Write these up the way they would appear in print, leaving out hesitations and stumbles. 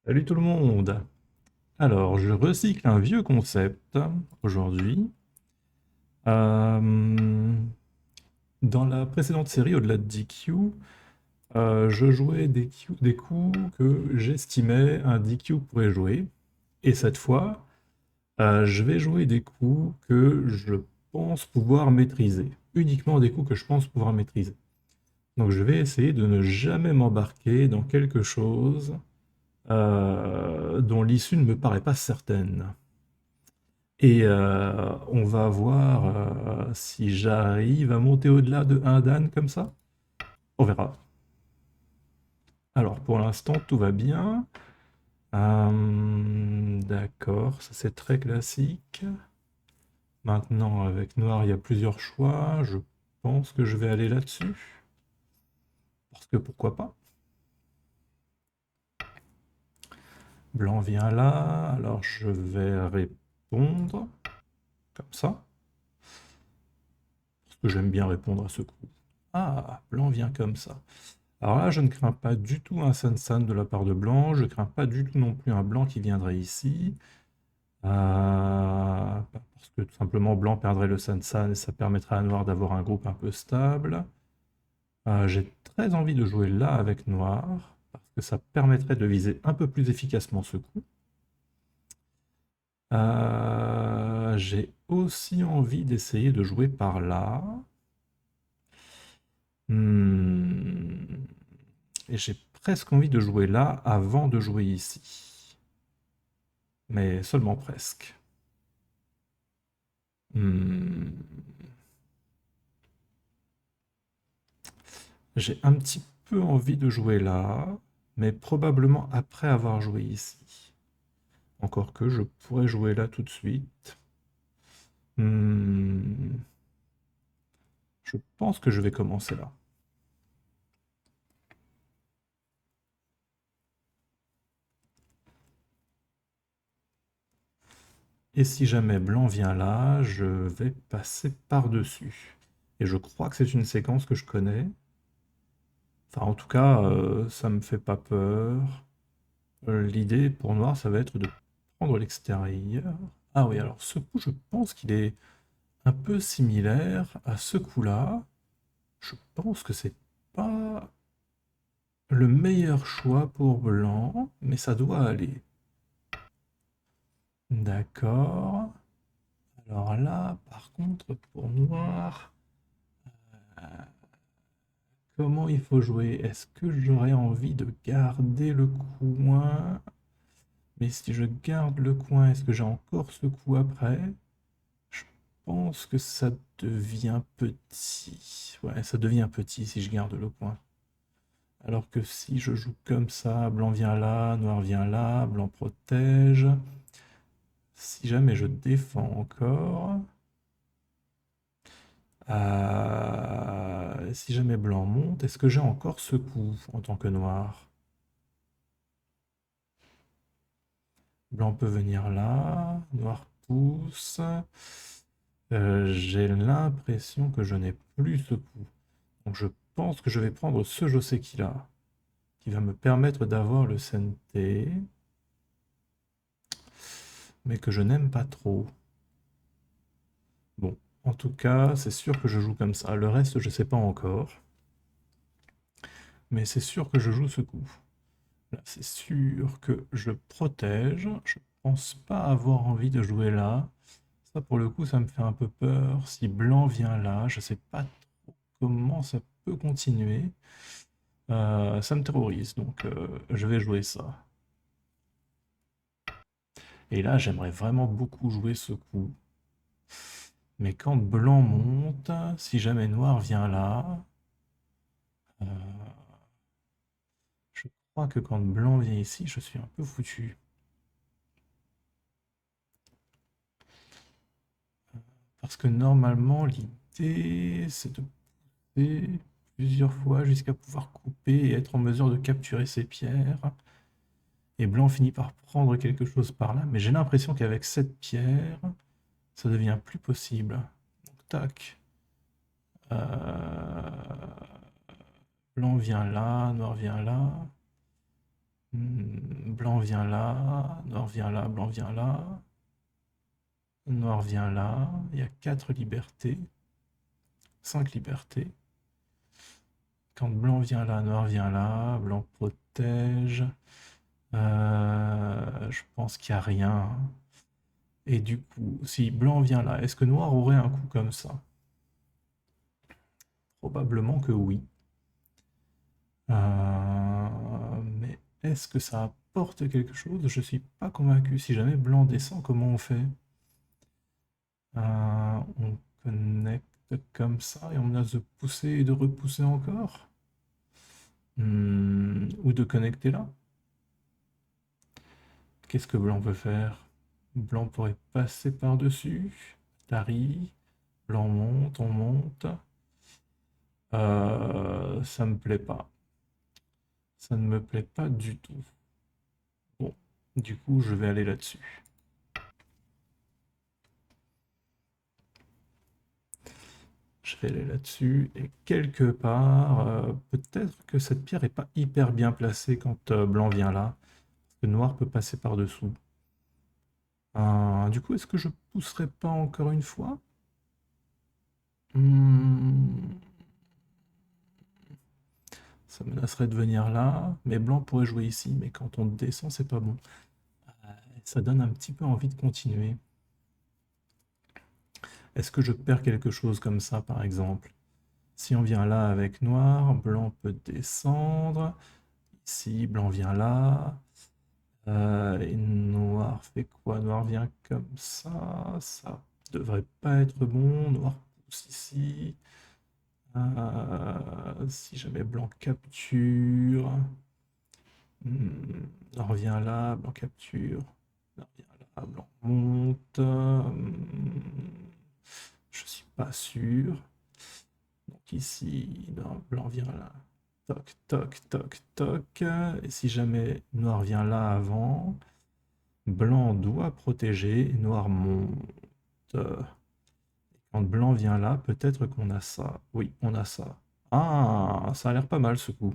Salut tout le monde! Alors, je recycle un vieux concept aujourd'hui. Euh, Dans la précédente série, au-delà de DQ, je jouais des coups que j'estimais un DQ pourrait jouer. Et cette fois, je vais jouer des coups que je pense pouvoir maîtriser. Uniquement des coups que je pense pouvoir maîtriser. Donc je vais essayer de ne jamais m'embarquer dans quelque chose dont l'issue ne me paraît pas certaine. Et on va voir si j'arrive à monter au-delà de un dan comme ça. On verra. Alors pour l'instant tout va bien. D'accord, ça c'est très classique. Maintenant avec noir il y a plusieurs choix. Je pense que je vais aller là-dessus. Parce que pourquoi pas. Blanc vient là. Alors je vais répondre comme ça. Parce que j'aime bien répondre à ce coup. Ah, blanc vient comme ça. Alors là, je ne crains pas du tout un Sansan de la part de blanc, je crains pas du tout non plus un blanc qui viendrait ici, parce que tout simplement blanc perdrait le Sansan et ça permettrait à noir d'avoir un groupe un peu stable. J'ai très envie de jouer là avec noir, parce que ça permettrait de viser un peu plus efficacement ce coup. J'ai aussi envie d'essayer de jouer par là. Hmm. Et j'ai presque envie de jouer là avant de jouer ici. Mais seulement presque. Hmm. J'ai un petit peu envie de jouer là, mais probablement après avoir joué ici. Encore que je pourrais jouer là tout de suite. Hmm. Je pense que je vais commencer là. Et si jamais blanc vient là, je vais passer par-dessus. Et je crois que c'est une séquence que je connais. Enfin, en tout cas, ça me fait pas peur. L'idée pour noir, ça va être de prendre l'extérieur. Ah oui, alors ce coup, je pense qu'il est un peu similaire à ce coup-là. Je pense que c'est pas le meilleur choix pour blanc, mais ça doit aller. D'accord. Alors là, par contre, pour noir, comment il faut jouer? Est-ce que j'aurais envie de garder le coin? Mais si je garde le coin, est-ce que j'ai encore ce coup après? Je pense que ça devient petit. Ouais, ça devient petit si je garde le coin. Alors que si je joue comme ça, blanc vient là, noir vient là, blanc protège. Si jamais je défends encore, si jamais blanc monte, est-ce que j'ai encore ce coup en tant que noir? Blanc peut venir là, noir pousse. J'ai l'impression que je n'ai plus ce coup. Donc je pense que je vais prendre ce Joseki là, qui va me permettre d'avoir le Sente, mais que je n'aime pas trop. Bon, en tout cas, c'est sûr que je joue comme ça. Le reste, je sais pas encore. Mais c'est sûr que je joue ce coup. Là, c'est sûr que je protège. Je pense pas avoir envie de jouer là. Ça, pour le coup, ça me fait un peu peur. Si blanc vient là, je sais pas trop comment ça peut continuer. Ça me terrorise, donc je vais jouer ça. Et là, j'aimerais vraiment beaucoup jouer ce coup. Mais quand blanc monte, si jamais noir vient là, euh, je crois que quand blanc vient ici, je suis un peu foutu. Parce que normalement, l'idée, c'est de pousser plusieurs fois jusqu'à pouvoir couper et être en mesure de capturer ces pierres. Et blanc finit par prendre quelque chose par là, mais j'ai l'impression qu'avec cette pierre, ça devient plus possible. Donc, tac. Blanc vient là, noir vient là. Blanc vient là, noir vient là, blanc vient là. Noir vient là. Il y a 4 libertés. 5 libertés. Quand blanc vient là, noir vient là. Blanc protège. Je pense qu'il n'y a rien. Et du coup, si blanc vient là, est-ce que noir aurait un coup comme ça? Probablement que oui. Mais est-ce que ça apporte quelque chose? Je suis pas convaincu. Si jamais blanc descend, comment on fait? On connecte comme ça et on menace de pousser et de repousser encore? Ou de connecter là? Qu'est-ce que blanc peut faire? Blanc pourrait passer par-dessus. Tari. Blanc monte, on monte. Ça me plaît pas. Ça ne me plaît pas du tout. Bon, du coup, je vais aller là-dessus. Je vais aller là-dessus. Et quelque part, peut-être que cette pierre n'est pas hyper bien placée quand blanc vient là. Le noir peut passer par-dessous. Du coup, est-ce que je pousserai pas encore une fois? Hmm, Ça menacerait de venir là. Mais blanc pourrait jouer ici. Mais quand on descend, c'est pas bon. Ça donne un petit peu envie de continuer. Est-ce que je perds quelque chose comme ça, par exemple? Si on vient là avec noir, blanc peut descendre. Ici, blanc vient là. Et noir fait quoi? Noir vient comme ça. Ça devrait pas être bon. Noir pousse ici. Si jamais blanc capture. Noir vient là, blanc capture. Noir vient là, blanc monte. Je suis pas sûr. Donc ici, non, blanc vient là. Toc, toc, toc, toc. Et si jamais noir vient là avant, blanc doit protéger, noir monte. Quand blanc vient là, peut-être qu'on a ça. Oui, on a ça. Ah, ça a l'air pas mal ce coup.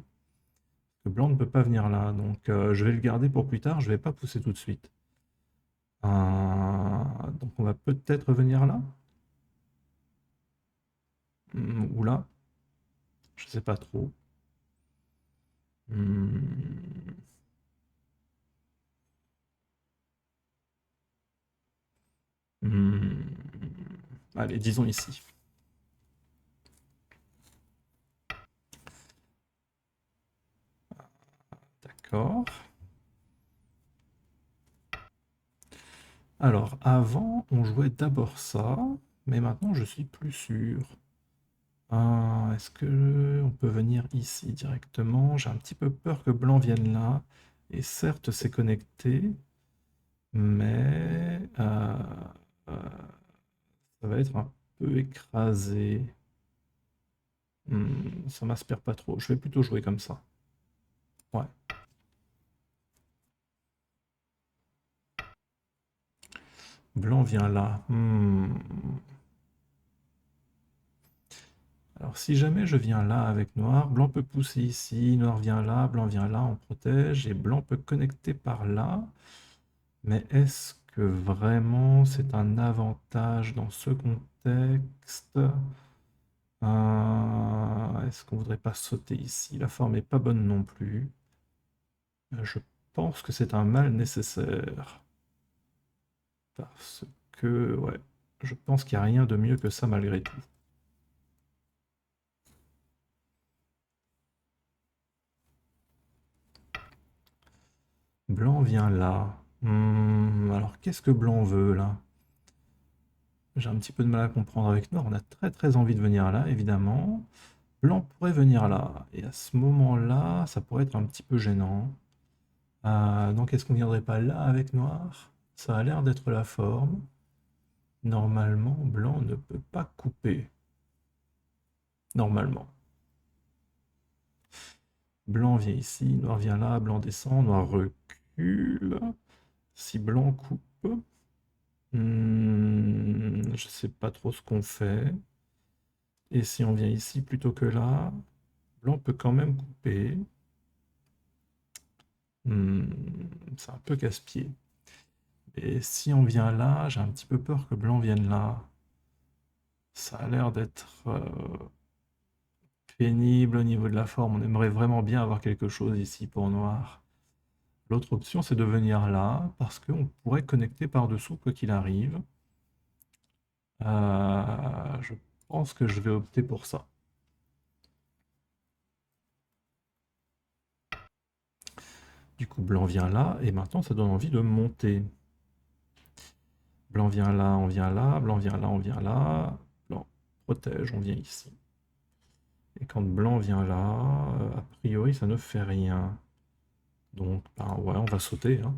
Le blanc ne peut pas venir là, donc je vais le garder pour plus tard, je vais pas pousser tout de suite. Donc on va peut-être venir là. Ou là. Je sais pas trop. Hmm, hmm. Allez, disons ici. D'accord. Alors, avant, on jouait d'abord ça, mais maintenant, je suis plus sûr. Est-ce que on peut venir ici directement? J'ai un petit peu peur que blanc vienne là. Et certes, c'est connecté, mais euh, ça va être un peu écrasé. Ça m'inspire pas trop. Je vais plutôt jouer comme ça. Ouais. Blanc vient là. Alors si jamais je viens là avec noir, blanc peut pousser ici, noir vient là, blanc vient là, on protège, et blanc peut connecter par là. Mais est-ce que vraiment c'est un avantage dans ce contexte? Est-ce qu'on voudrait pas sauter ici? La forme est pas bonne non plus. Je pense que c'est un mal nécessaire. Parce que, ouais, je pense qu'il n'y a rien de mieux que ça malgré tout. Blanc vient là. Alors qu'est-ce que blanc veut là? J'ai un petit peu de mal à comprendre avec noir. On a très très envie de venir là, évidemment. Blanc pourrait venir là. Et à ce moment-là, ça pourrait être un petit peu gênant. Donc est-ce qu'on viendrait pas là avec noir? Ça a l'air d'être la forme. Normalement, blanc ne peut pas couper. Normalement. Blanc vient ici, noir vient là, blanc descend, noir recule. Si blanc coupe, je sais pas trop ce qu'on fait. Et si on vient ici plutôt que là, blanc peut quand même couper. c'est un peu casse-pied. Et si on vient là, j'ai un petit peu peur que blanc vienne là. Ça a l'air d'être pénible au niveau de la forme. On aimerait vraiment bien avoir quelque chose ici pour noir. L'autre option, c'est de venir là, parce qu'on pourrait connecter par-dessous quoi qu'il arrive. Je pense que je vais opter pour ça. Du coup, blanc vient là, et maintenant ça donne envie de monter. Blanc vient là, on vient là, blanc vient là, on vient là. Blanc protège, on vient ici. Et quand blanc vient là, a priori ça ne fait rien. Donc, ben ouais, on va sauter, hein,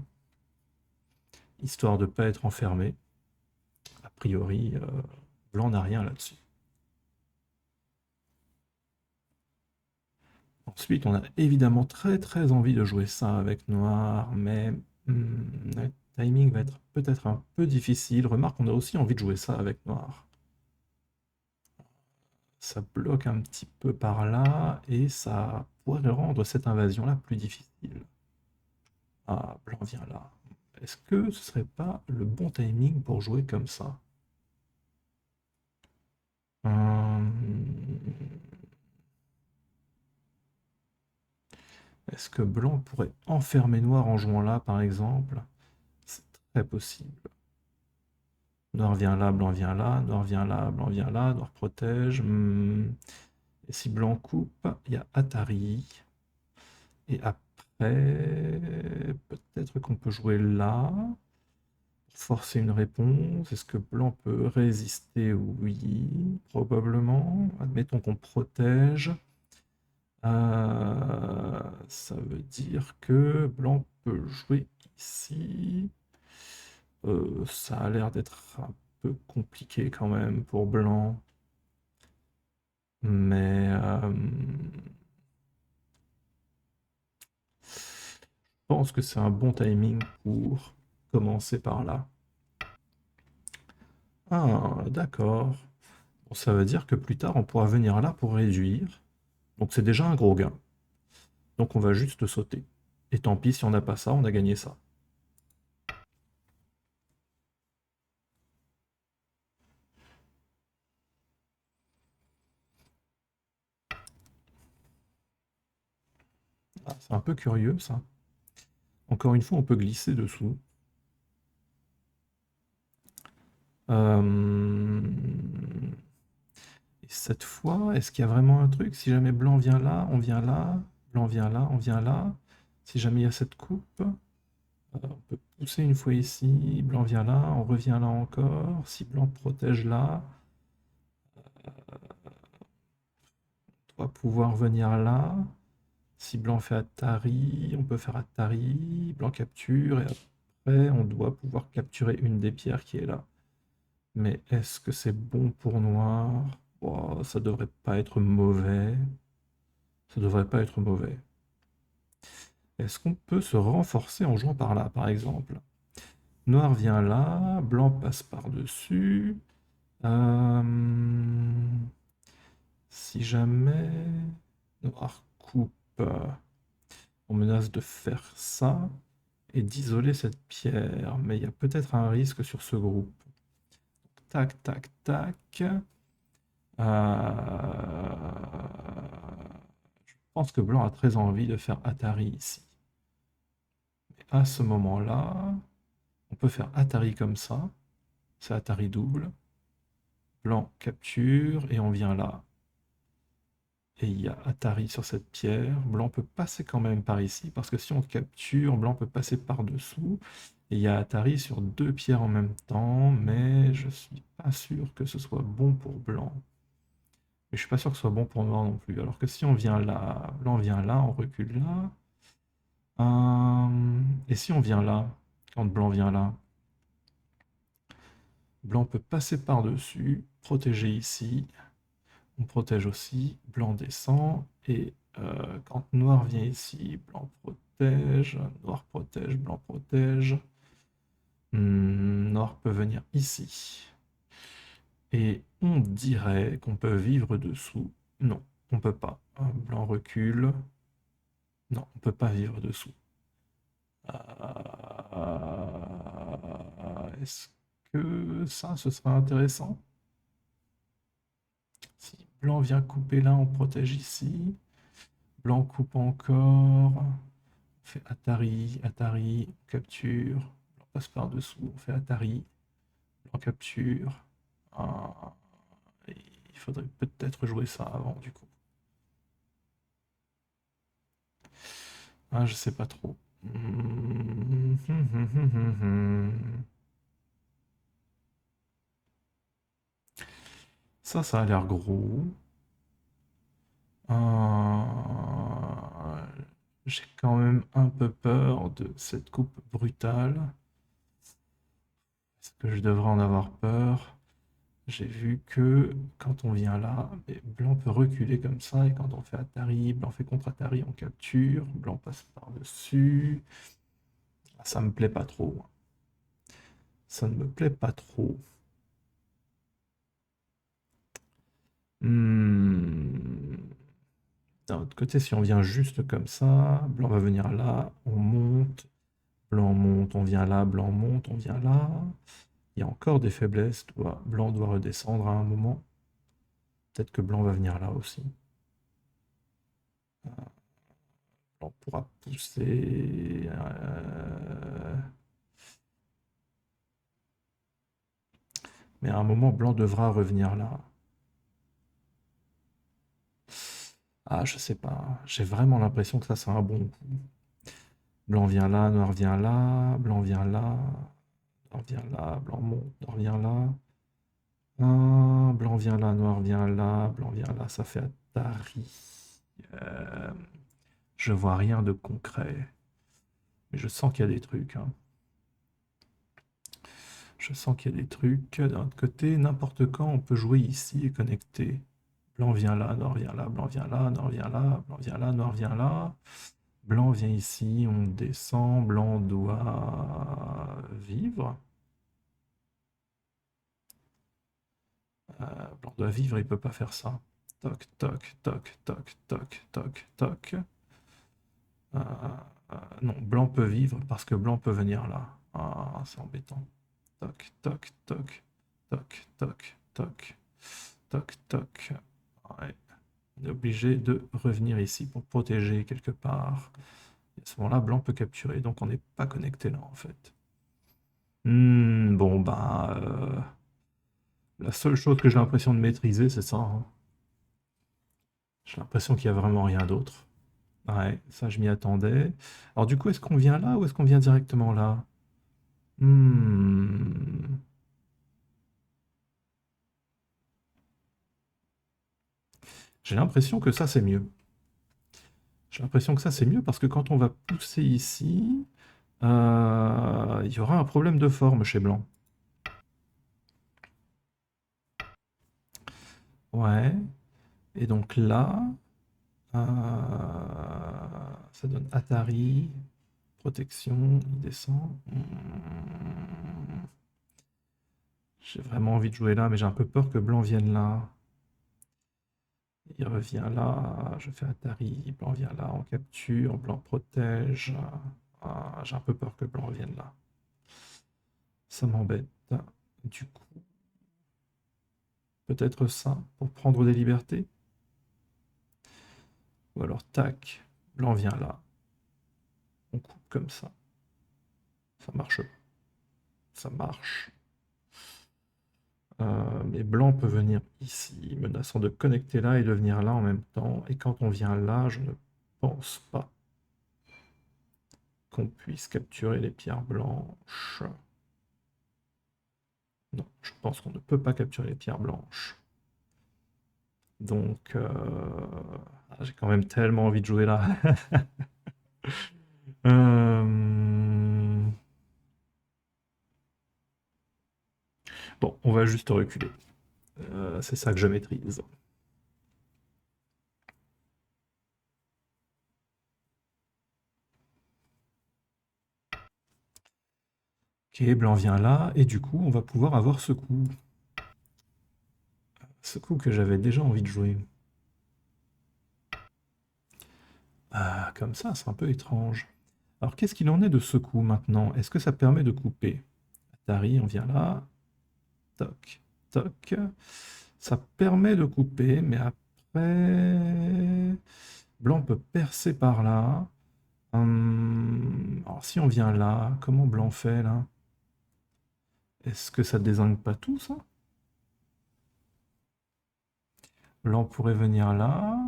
histoire de ne pas être enfermé. A priori, blanc n'a rien là-dessus. Ensuite, on a évidemment très très envie de jouer ça avec noir, mais le timing va être peut-être un peu difficile. Remarque, on a aussi envie de jouer ça avec noir. Ça bloque un petit peu par là, et ça pourrait rendre cette invasion-là plus difficile. Ah, blanc vient là. Est-ce que ce serait pas le bon timing pour jouer comme ça? Hum, Est-ce que blanc pourrait enfermer noir en jouant là, par exemple? C'est très possible. Noir vient là, blanc vient là, noir vient là, blanc vient là, noir protège. Et si blanc coupe, il y a Atari. Et après, peut-être qu'on peut jouer là, pour forcer une réponse. Est-ce que blanc peut résister? Oui, probablement. Admettons qu'on protège. Ça veut dire que blanc peut jouer ici. Ça a l'air d'être un peu compliqué quand même pour blanc. Mais je pense que c'est un bon timing pour commencer par là. Ah, d'accord. Bon, ça veut dire que plus tard, on pourra venir là pour réduire. Donc c'est déjà un gros gain. Donc on va juste sauter. Et tant pis si on n'a pas ça, on a gagné ça. Ah, c'est un peu curieux ça. Encore une fois, on peut glisser dessous. Et cette fois, est-ce qu'il y a vraiment un truc? Si jamais blanc vient là, on vient là. Blanc vient là, on vient là. Si jamais il y a cette coupe, on peut pousser une fois ici. Blanc vient là, on revient là encore. Si blanc protège là, on doit pouvoir venir là. Si blanc fait Atari, on peut faire Atari. Blanc capture, et après, on doit pouvoir capturer une des pierres qui est là. Mais est-ce que c'est bon pour noir? Oh, ça devrait pas être mauvais. Ça devrait pas être mauvais. Est-ce qu'on peut se renforcer en jouant par là, par exemple? Noir vient là, blanc passe par-dessus. Euh, Si jamais noir coupe, on menace de faire ça et d'isoler cette pierre. Mais il y a peut-être un risque sur ce groupe. Tac, tac, tac. Je pense que blanc a très envie de faire Atari ici. Et à ce moment-là, on peut faire Atari comme ça. C'est Atari double. Blanc capture et on vient là. Et il y a Atari sur cette pierre. Blanc peut passer quand même par ici, parce que si on capture, blanc peut passer par-dessous. Et il y a Atari sur deux pierres en même temps, mais je suis pas sûr que ce soit bon pour blanc. Mais je suis pas sûr que ce soit bon pour noir non plus. Alors que si on vient là, blanc vient là, on recule là. Et si on vient là, quand blanc vient là, blanc peut passer par-dessus, protéger ici. On protège aussi, blanc descend, et quand noir vient ici, blanc protège, noir protège, blanc protège. Noir peut venir ici. Et on dirait qu'on peut vivre dessous. Non, on peut pas. Blanc recule. Non, on peut pas vivre dessous. est-ce que ça, ce sera intéressant? Si blanc vient couper là, on protège ici. Blanc coupe encore. On fait Atari, Atari, on capture. Blanc passe par-dessous, on fait Atari. Blanc capture. Ah, il faudrait peut-être jouer ça avant, du coup. Ah, je sais pas trop. Ça a l'air gros. J'ai quand même un peu peur de cette coupe brutale. Est-ce que je devrais en avoir peur? J'ai vu que quand on vient là, blanc peut reculer comme ça, et quand on fait Atari, blanc fait contre-Atari, on capture, blanc passe par-dessus. Ça me plaît pas trop. Ça ne me plaît pas trop. D'un autre côté, si on vient juste comme ça, blanc va venir là, on monte, blanc monte, on vient là, blanc monte, on vient là. Il y a encore des faiblesses, blanc doit redescendre à un moment. Peut-être que blanc va venir là aussi. Blanc pourra pousser. Mais à un moment, blanc devra revenir là. Ah, je sais pas. J'ai vraiment l'impression que ça, c'est un bon coup. Blanc vient là, noir vient là, blanc vient là, noir vient là, blanc monte, noir vient là. Blanc vient là, noir vient là, blanc vient là, ça fait Atari. Je vois rien de concret. Mais je sens qu'il y a des trucs, hein. Je sens qu'il y a des trucs. D'un autre côté, n'importe quand, on peut jouer ici et connecter. Blanc vient là, noir vient là, blanc vient là, noir vient là, blanc vient là, noir vient là. Blanc vient ici, on descend, blanc doit vivre. Blanc doit vivre, il peut pas faire ça. Toc, toc, toc, toc, toc, toc, toc. Non, blanc peut vivre parce que blanc peut venir là. Ah, c'est embêtant. Toc, toc, toc, toc, toc, toc, toc, toc. Ouais. On est obligé de revenir ici pour protéger quelque part. Et à ce moment-là, blanc peut capturer, donc on n'est pas connecté là en fait. Bon, bah, la seule chose que j'ai l'impression de maîtriser, c'est ça, hein. J'ai l'impression qu'il n'y a vraiment rien d'autre. Ouais, ça je m'y attendais. Alors du coup, est-ce qu'on vient là ou est-ce qu'on vient directement là? Hmm. J'ai l'impression que ça c'est mieux. J'ai l'impression que ça c'est mieux parce que quand on va pousser ici, il y aura un problème de forme chez blanc. Ouais. Et donc là, ça donne Atari, protection, il descend. J'ai vraiment envie de jouer là, mais j'ai un peu peur que blanc vienne là. Il revient là, je fais Atari, blanc vient là, on capture, blanc protège. J'ai un peu peur que blanc revienne là. Ça m'embête. Du coup, peut-être ça, pour prendre des libertés. Ou alors, tac, blanc vient là. On coupe comme ça. Ça marche. Ça marche. Mais blanc peut venir ici, menaçant de connecter là et de venir là en même temps. Et quand on vient là, je ne pense pas qu'on puisse capturer les pierres blanches. Non, je pense qu'on ne peut pas capturer les pierres blanches. Donc, j'ai quand même tellement envie de jouer là. Bon, on va juste reculer. C'est ça que je maîtrise. Ok, blanc vient là, et du coup, on va pouvoir avoir ce coup. Ce coup que j'avais déjà envie de jouer. Comme ça, c'est un peu étrange. Alors, qu'est-ce qu'il en est de ce coup maintenant? Est-ce que ça permet de couper? Atari, on vient là. Toc, toc. Ça permet de couper, mais après... Blanc peut percer par là. Alors si on vient là, comment blanc fait là? Est-ce que ça dézingue pas tout ça? Blanc pourrait venir là.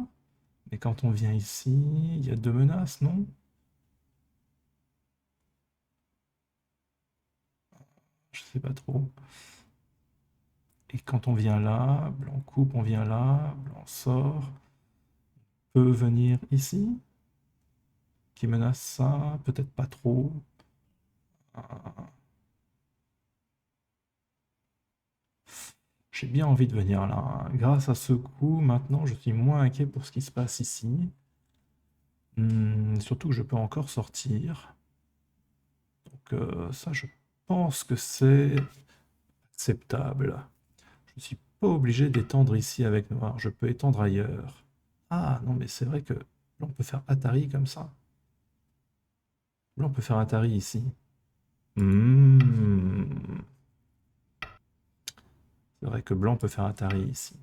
Mais quand on vient ici, il y a deux menaces, non? Je sais pas trop. Et quand on vient là, blanc coupe, on vient là, blanc sort. Peut venir ici. Qui menace ça? Peut-être pas trop. Ah, j'ai bien envie de venir là. Grâce à ce coup, maintenant, je suis moins inquiet pour ce qui se passe ici. Surtout que je peux encore sortir. Donc ça, je pense que c'est acceptable. Je ne suis pas obligé d'étendre ici avec noir. Je peux étendre ailleurs. Ah non, mais c'est vrai que là, on peut faire Atari comme ça. Là, on peut faire Atari ici. Hmm. C'est vrai que blanc peut faire Atari ici.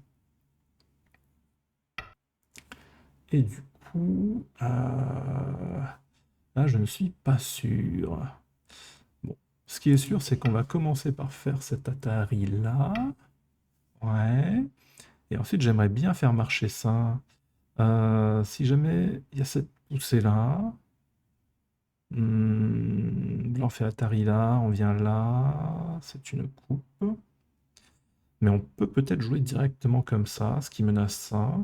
Et du coup, là, je ne suis pas sûr. Bon, ce qui est sûr, c'est qu'on va commencer par faire cet Atari-là. Ouais. Et ensuite, j'aimerais bien faire marcher ça. Si jamais il y a cette poussée-là, blanc fait Atari là, on vient là, c'est une coupe. Mais on peut peut-être jouer directement comme ça, ce qui menace ça.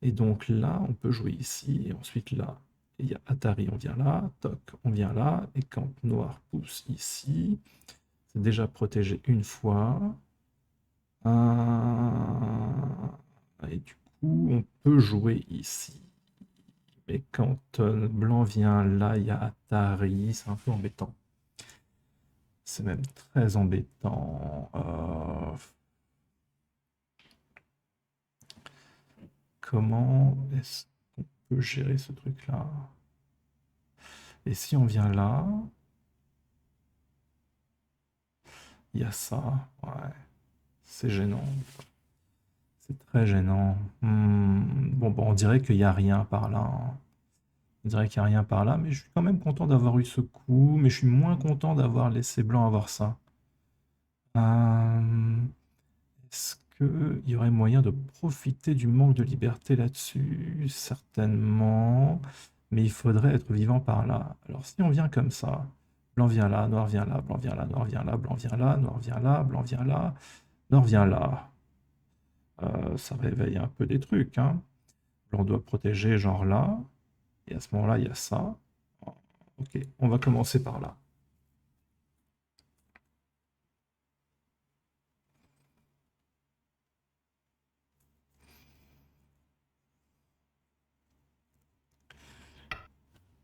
Et donc là, on peut jouer ici, et ensuite là. Et il y a Atari, on vient là, toc, on vient là. Et quand noir pousse ici, c'est déjà protégé une fois. Et du coup, on peut jouer ici. Mais quand blanc vient là, il y a Atari, c'est un peu embêtant. C'est même très embêtant. Comment est-ce qu'on peut gérer ce truc-là? Et si on vient là, il y a ça. Ouais, c'est gênant. C'est très gênant. Bon, on dirait qu'il n'y a rien par là, hein. On dirait qu'il n'y a rien par là, mais je suis quand même content d'avoir eu ce coup, mais je suis moins content d'avoir laissé blanc avoir ça. Est-ce qu'il y aurait moyen de profiter du manque de liberté là-dessus? Certainement, mais il faudrait être vivant par là. Alors si on vient comme ça, blanc vient là, noir vient là, blanc vient là, noir vient là, blanc vient là, noir vient là, blanc vient là, noir vient là. Ça réveille un peu des trucs, hein. Blanc doit protéger genre là, et à ce moment-là, il y a ça. Ok, on va commencer par là.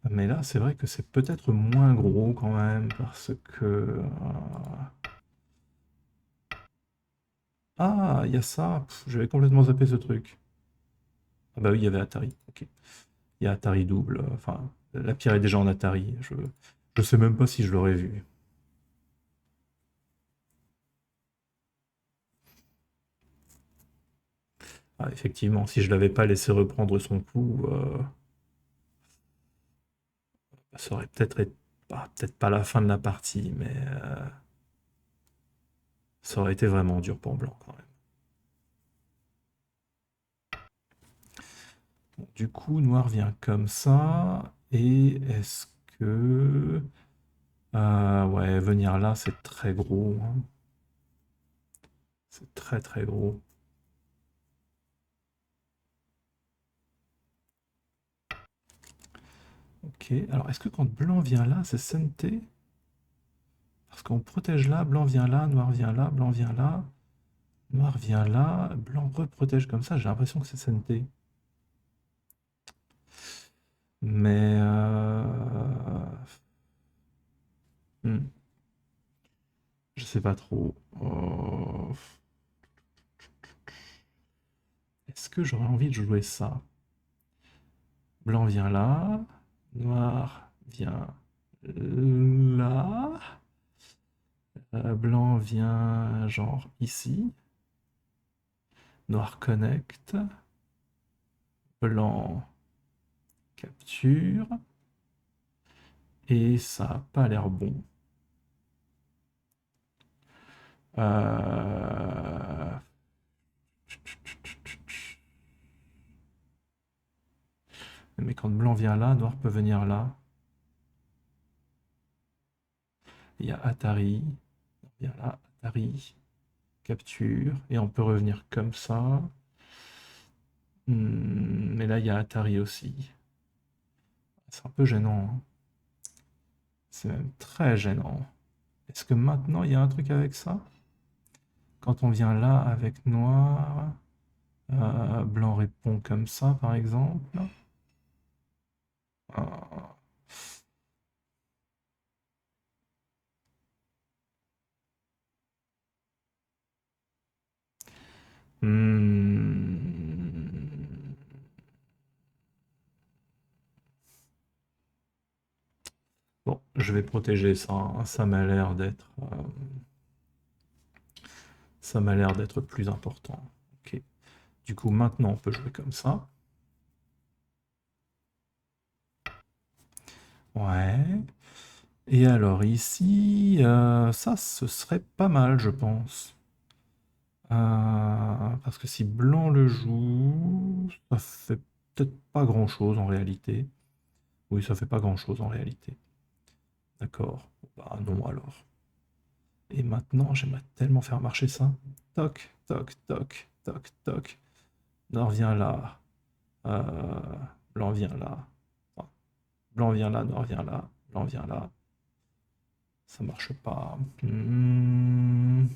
Mais là, c'est vrai que c'est peut-être moins gros quand même, parce que... Ah, il y a ça. J'avais complètement zappé ce truc. Ah bah oui, il y avait Atari. Ok. Il y a Atari double. Enfin, la pierre est déjà en Atari. Je sais même pas si je l'aurais vu. Ah, effectivement, si je l'avais pas laissé reprendre son coup, ça aurait peut-être été... peut-être pas la fin de la partie, mais ça aurait été vraiment dur pour Blanc quand même. Bon, du coup, Noir vient comme ça. Et est-ce que... ouais, venir là, c'est très gros, hein. C'est très très gros. Ok, alors est-ce que quand blanc vient là, c'est Senté? Parce qu'on protège là, blanc vient là, noir vient là, blanc vient là, noir vient là, blanc reprotège comme ça, j'ai l'impression que c'est Senté. Mais... hmm, je sais pas trop. Est-ce que j'aurais envie de jouer ça? Blanc vient là, noir vient là. Blanc vient genre ici. Noir connecte. Blanc capture. Et ça n'a pas l'air bon. Mais quand blanc vient là, noir peut venir là. Il y a Atari. On vient là, Atari. Capture. Et on peut revenir comme ça. Mais là, il y a Atari aussi. C'est un peu gênant, hein. C'est même très gênant. Est-ce que maintenant, il y a un truc avec ça? Quand on vient là avec noir, blanc répond comme ça, par exemple. Euh, hmm. Bon, je vais protéger ça, hein. Ça m'a l'air d'être plus important. Ok. Du coup, maintenant, on peut jouer comme ça. Ouais. Et alors ici, ça, ce serait pas mal, je pense. Parce que si blanc le joue, ça fait peut-être pas grand-chose en réalité. Oui, ça fait pas grand-chose en réalité. D'accord. Bah non alors. Et maintenant, j'aimerais tellement faire marcher ça. Toc, toc, toc, toc, toc. Nord vient là. Euh, Blanc vient là. Enfin, blanc vient là, noir vient là. Blanc vient là. Ça marche pas. Il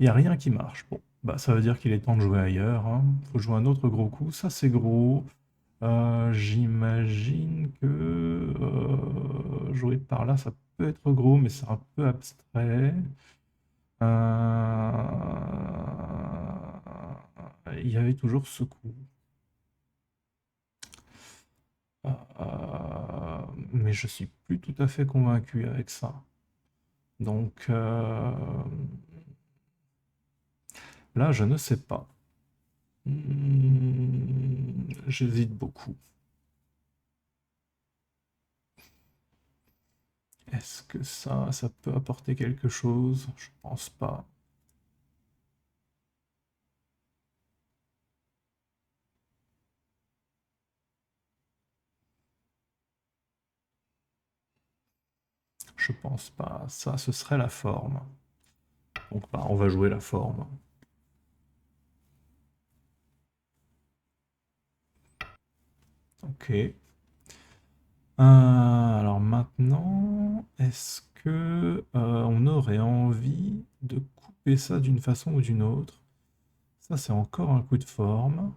n'y a rien qui marche. Bon, bah ça veut dire qu'il est temps de jouer ailleurs, hein. Faut jouer un autre gros coup. Ça, c'est gros. J'imagine que jouer par là, ça peut être gros, mais c'est un peu abstrait. Il y avait toujours ce coup. Mais je suis plus tout à fait convaincu avec ça. Donc là, je ne sais pas. J'hésite beaucoup. Est-ce que ça peut apporter quelque chose? Je pense pas. Je pense pas. Ça, ce serait la forme. Donc, bah, on va jouer la forme. Ok. Alors maintenant, est-ce que on aurait envie de couper ça d'une façon ou d'une autre? Ça, c'est encore un coup de forme.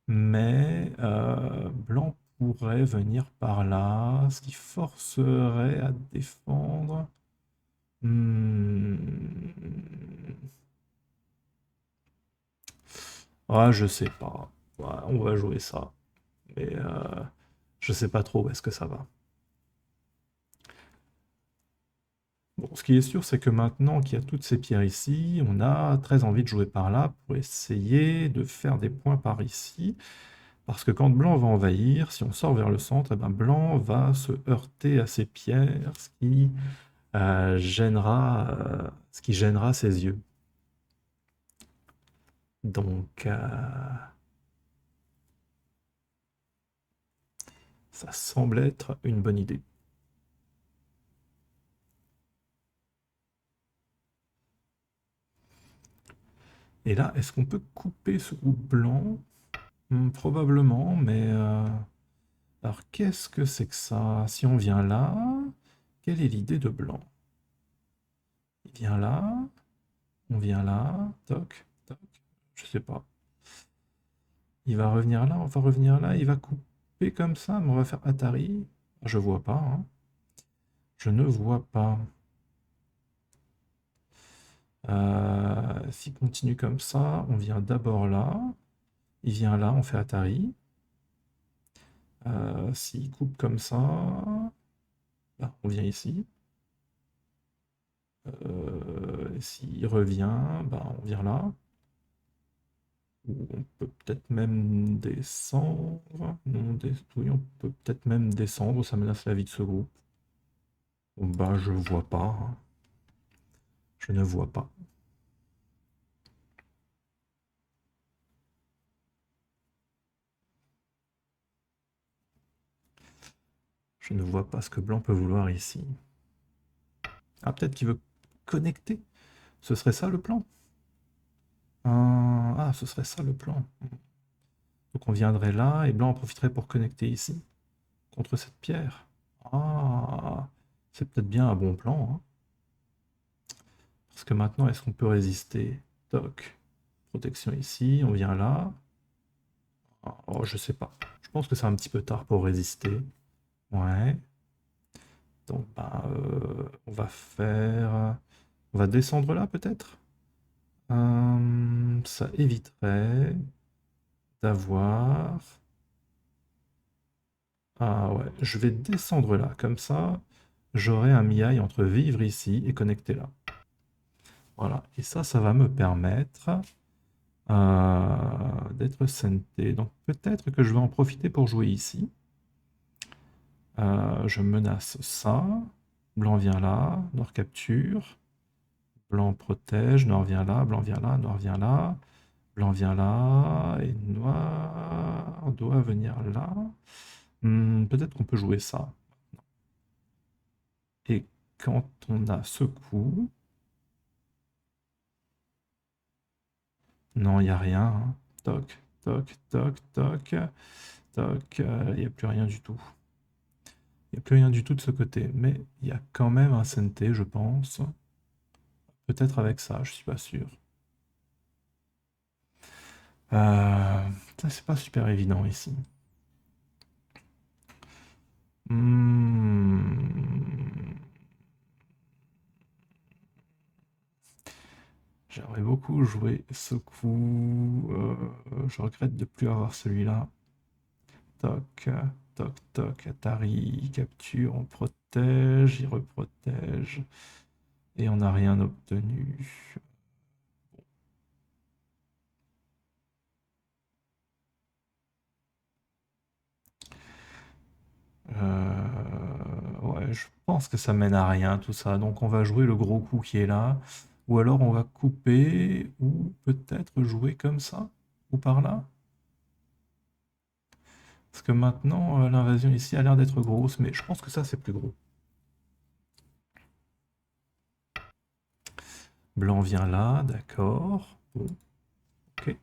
Mais blanc pourrait venir par là, ce qui forcerait à défendre. Hmm. Ah, je sais pas. Ouais, on va jouer ça. Mais je sais pas trop où est-ce que ça va. Bon, ce qui est sûr, c'est que maintenant qu'il y a toutes ces pierres ici, on a très envie de jouer par là pour essayer de faire des points par ici. Parce que quand blanc va envahir, si on sort vers le centre, eh ben blanc va se heurter à ces pierres, ce qui gênera ses yeux. Donc, ça semble être une bonne idée. Et là, est-ce qu'on peut couper ce groupe blanc? Probablement, mais alors qu'est-ce que c'est que ça? Si on vient là, quelle est l'idée de blanc? Il vient là, on vient là, toc, toc, je sais pas. Il va revenir là, on va revenir là, il va couper comme ça, mais on va faire Atari. Je vois pas, hein. Je ne vois pas. S'il continue comme ça, on vient d'abord là, il vient là, on fait Atari. S'il coupe comme ça, Là, on vient ici. Et s'il revient, bah, on vient là. Ou on peut peut-être même descendre. Non, oui, on peut peut-être même descendre, ça menace la vie de ce groupe. Bah, je vois pas, hein. Je ne vois pas. Je ne vois pas ce que blanc peut vouloir ici. Ah, peut-être qu'il veut connecter. Ce serait ça le plan? Ah, ce serait ça le plan. Donc on viendrait là et blanc en profiterait pour connecter ici, contre cette pierre. Ah, c'est peut-être bien un bon plan, hein. Parce que maintenant, est-ce qu'on peut résister? Toc. Protection ici, on vient là. Oh, je sais pas. Je pense que c'est un petit peu tard pour résister. Ouais. Donc, bah, on va faire... On va descendre là, peut-être? Ça éviterait d'avoir... Ah ouais, je vais descendre là, comme ça, j'aurai un miaille entre vivre ici et connecter là. Voilà, et ça va me permettre d'être centé. Donc peut-être que je vais en profiter pour jouer ici. Je menace ça. Blanc vient là, noir capture. Blanc protège, noir vient là, blanc vient là, noir vient là. Blanc vient là, et noir doit venir là. Peut-être qu'on peut jouer ça. Et quand on a ce coup... Non, il n'y a rien, hein. Toc, toc, toc, toc, toc. Il n'y a plus rien du tout. Il n'y a plus rien du tout de ce côté. Mais il y a quand même un CNT, je pense. Peut-être avec ça, je suis pas sûr. Ça, c'est pas super évident ici. Hmm. J'aimerais beaucoup jouer ce coup. Je regrette de plus avoir celui-là. Toc, toc, toc. Atari, capture, on protège, il reprotège. Et on n'a rien obtenu. Ouais, je pense que ça mène à rien tout ça. Donc on va jouer le gros coup qui est là. Ou alors on va couper, ou peut-être jouer comme ça, ou par là. Parce que maintenant, l'invasion ici a l'air d'être grosse, mais je pense que ça c'est plus gros. Blanc vient là, d'accord. Bon, ok.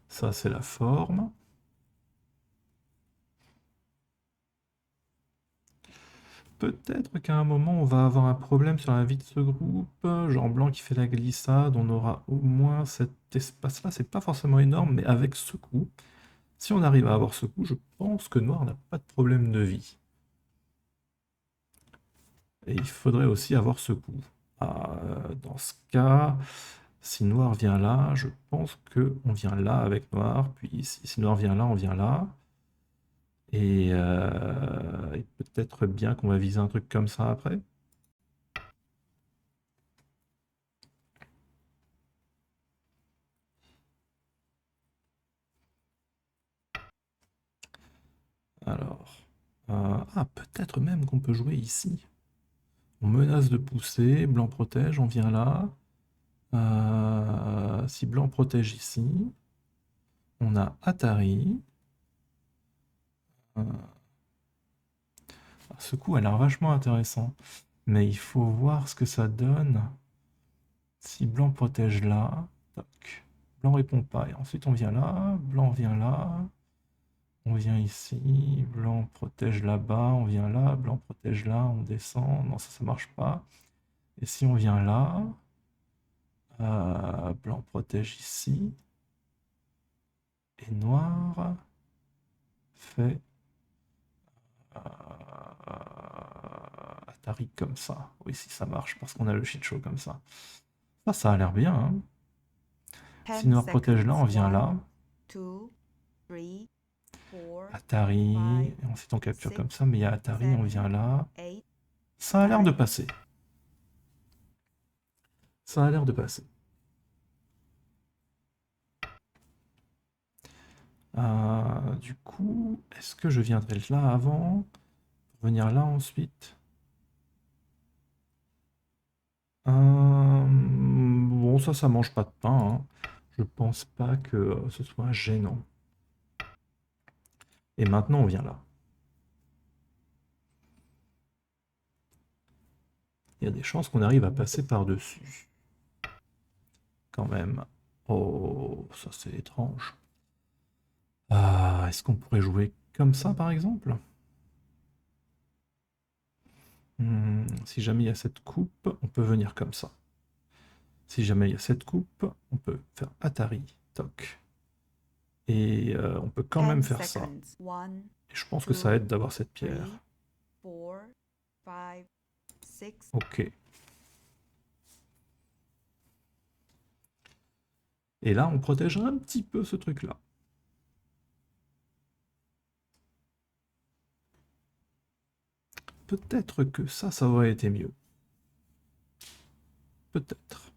Ça c'est la forme. Peut-être qu'à un moment, on va avoir un problème sur la vie de ce groupe. Genre blanc qui fait la glissade, on aura au moins cet espace-là. C'est pas forcément énorme, mais avec ce coup, si on arrive à avoir ce coup, je pense que noir n'a pas de problème de vie. Et il faudrait aussi avoir ce coup. Dans ce cas, si noir vient là, je pense qu'on vient là avec noir. Puis si noir vient là, on vient là. Et peut-être bien qu'on va viser un truc comme ça après. Alors, peut-être même qu'on peut jouer ici. On menace de pousser, blanc protège, on vient là. Si blanc protège ici, on a Atari. Ce coup a l'air vachement intéressant, mais il faut voir ce que ça donne. Si blanc protège là, toc. Blanc répond pas, et ensuite on vient là, blanc vient là. On vient ici, blanc protège là-bas, on vient là, blanc protège là, on descend. Non, ça marche pas. Et si on vient là, blanc protège ici, et noir fait Atari comme ça. Oui, si ça marche, parce qu'on a le shit show comme ça. Ça a l'air bien, hein. Si noir protège là, on vient là. 1, 2, 3. Atari, et ensuite on capture comme ça, mais il y a Atari, on vient là. Ça a l'air de passer. Ça a l'air de passer. Du coup, est-ce que je viendrai là avant pour venir là ensuite? Bon, ça mange pas de pain, hein. Je pense pas que ce soit gênant. Et maintenant, on vient là. Il y a des chances qu'on arrive à passer par-dessus. Quand même. Oh, ça c'est étrange. Est-ce qu'on pourrait jouer comme ça, par exemple? Si jamais il y a cette coupe, on peut venir comme ça. Si jamais il y a cette coupe, on peut faire Atari, toc. Et on peut quand même faire ça. Et je pense que ça aide d'avoir cette pierre. Ok. Et là, on protégera un petit peu ce truc-là. Peut-être que ça aurait été mieux. Peut-être.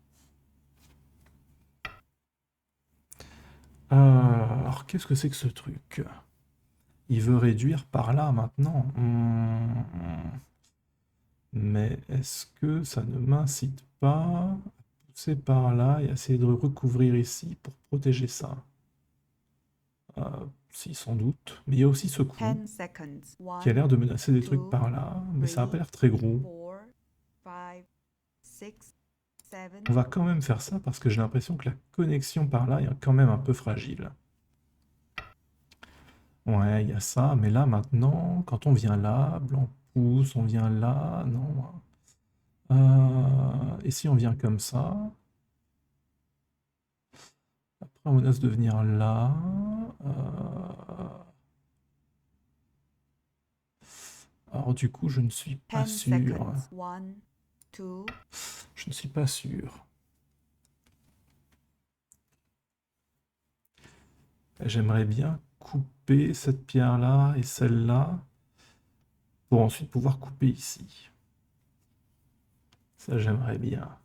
Alors, qu'est-ce que c'est que ce truc? Il veut réduire par là maintenant. Mais est-ce que ça ne m'incite pas à pousser par là et essayer de recouvrir ici pour protéger ça? Si, sans doute. Mais il y a aussi ce coup qui a l'air de menacer des trucs par là, mais ça n'a pas l'air très gros. On va quand même faire ça parce que j'ai l'impression que la connexion par là est quand même un peu fragile. Ouais, il y a ça, mais là maintenant, quand on vient là, blanc pousse, on vient là, non. Et si on vient comme ça? Après, on menace de venir là. Alors du coup, je ne suis pas sûr. Je ne suis pas sûr. J'aimerais bien couper cette pierre-là et celle-là pour ensuite pouvoir couper ici. Ça, j'aimerais bien.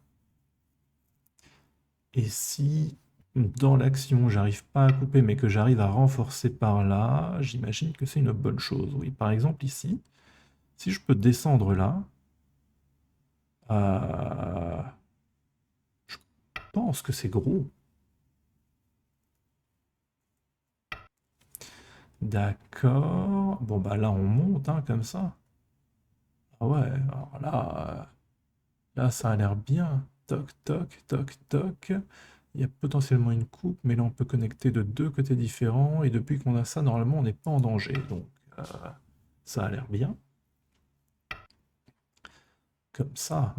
Et si dans l'action, j'arrive pas à couper, mais que j'arrive à renforcer par là, j'imagine que c'est une bonne chose. Oui, par exemple ici, si je peux descendre là, je pense que c'est gros. D'accord. Bon, bah là, on monte, hein, comme ça. Ah ouais, alors là, ça a l'air bien. Toc, toc, toc, toc. Il y a potentiellement une coupe, mais là, on peut connecter de deux côtés différents. Et depuis qu'on a ça, normalement, on n'est pas en danger. Donc, ça a l'air bien. Comme ça.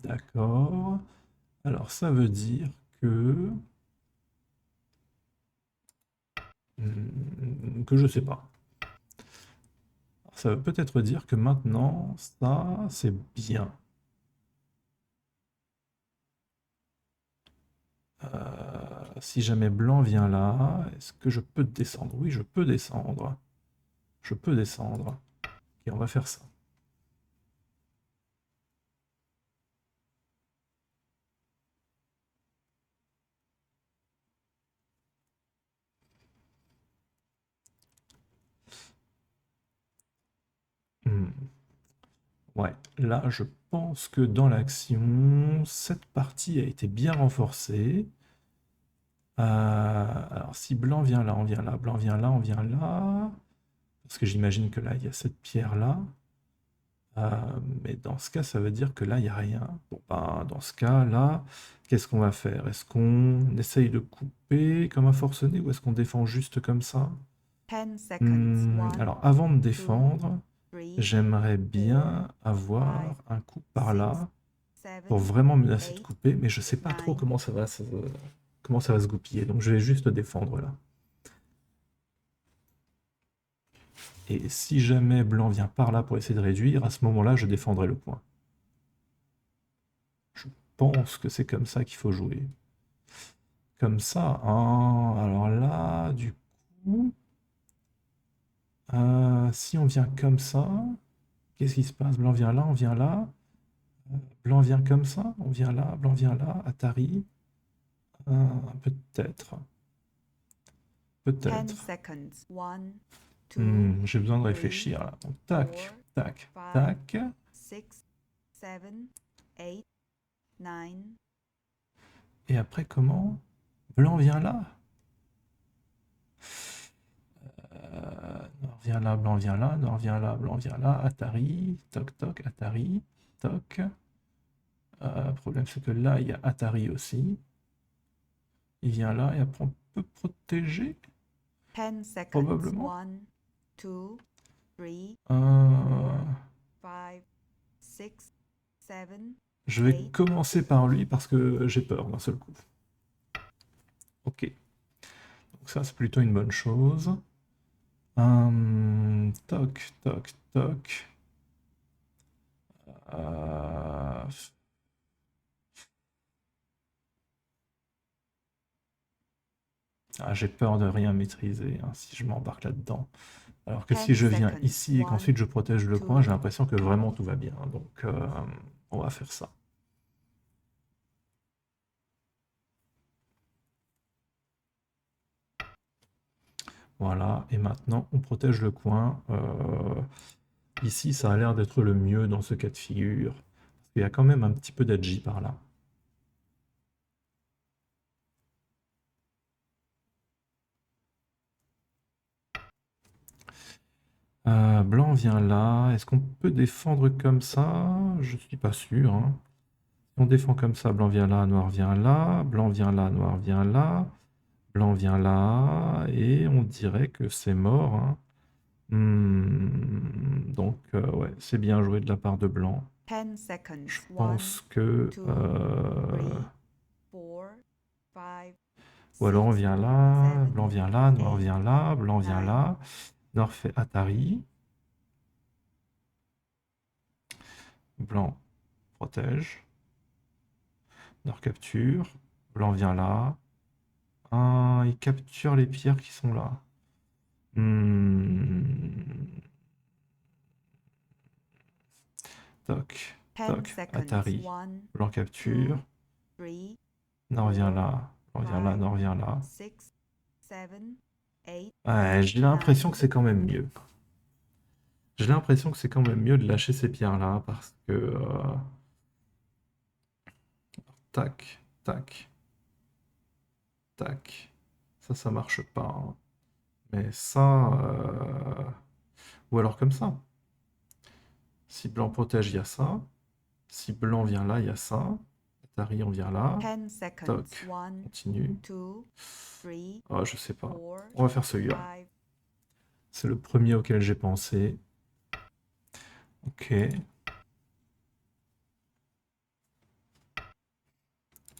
D'accord. Alors, ça veut dire que... que je sais pas. Ça veut peut-être dire que maintenant, ça, c'est bien. Si jamais blanc vient là, est-ce que je peux descendre? Oui, je peux descendre. Je peux descendre. Et on va faire ça. Ouais, là, je pense que dans l'action, cette partie a été bien renforcée. Alors, si blanc vient là, on vient là, blanc vient là, on vient là. Parce que j'imagine que là, il y a cette pierre-là. Mais dans ce cas, ça veut dire que là, il n'y a rien. Bon, ben, dans ce cas, là, qu'est-ce qu'on va faire? Est-ce qu'on essaye de couper comme un forcené ou est-ce qu'on défend juste comme ça? Alors, avant de défendre, j'aimerais bien avoir un coup par là pour vraiment menacer de couper, mais je sais pas trop comment ça va se goupiller, donc je vais juste défendre là. Et si jamais blanc vient par là pour essayer de réduire, à ce moment-là, je défendrai le point. Je pense que c'est comme ça qu'il faut jouer. Comme ça, hein. Alors là, du coup... Si on vient comme ça, qu'est-ce qui se passe? Blanc vient là, on vient là. Blanc vient comme ça, on vient là, blanc vient là, Atari. Peut-être. 10 Peut-être. seconds. 1, 2, J'ai besoin de 3, réfléchir là. Donc, tac, 4, tac, 5, tac. 6, 7, 8, 9. Et après, comment? Blanc vient là. Noir vient là, blanc vient là, noir vient là, blanc vient là. Atari, toc toc, Atari, toc. Problème, c'est que là, il y a Atari aussi. Il vient là et après, on peut protéger, 10 seconds. probablement. 1, 2, 3, Euh, 5, 6, 7. je vais commencer par lui parce que j'ai peur d'un seul coup. Ok. Donc ça, c'est plutôt une bonne chose. Toc, toc, toc. Euh, j'ai peur de rien maîtriser hein, si je m'embarque là-dedans. Alors que si 10 je viens seconds. ici et 1, qu'ensuite je protège le 2, coin, j'ai l'impression que vraiment tout va bien. Donc on va faire ça. Voilà, et maintenant on protège le coin. Ici, ça a l'air d'être le mieux dans ce cas de figure. Parce qu'il y a quand même un petit peu d'adji par là. Blanc vient là. Est-ce qu'on peut défendre comme ça? Je suis pas sûr, hein. Si on défend comme ça, blanc vient là, noir vient là, blanc vient là, noir vient là, blanc vient là, et on dirait que c'est mort, hein. Donc, ouais, c'est bien joué de la part de blanc. 10 seconds. Je 1, pense que... 2, 3, 4, 5, ou alors on 6, vient là, 7, blanc vient là, noir 8, vient là, blanc vient 9. là, noir fait Atari, blanc protège, noir capture, blanc vient là. Ah, il capture les pierres qui sont là. Toc, 10 toc, seconds. Atari, 1, blanc 2, capture, 3, noir vient 4, là, blanc vient là, 5, noir vient là. 6, 7, 8, Ouais, j'ai 9. l'impression que c'est quand même mieux. J'ai l'impression que c'est quand même mieux de lâcher ces pierres-là parce que... tac, tac, tac. Ça marche pas, hein. Mais ça... ou alors comme ça. Si blanc protège, il y a ça. Si blanc vient là, il y a ça. Atari, on vient là. 10 seconds. Toc, 1, continue. 2, 3, Ah, je sais pas. 4, On va faire celui-là. 5. C'est le premier auquel j'ai pensé. Ok.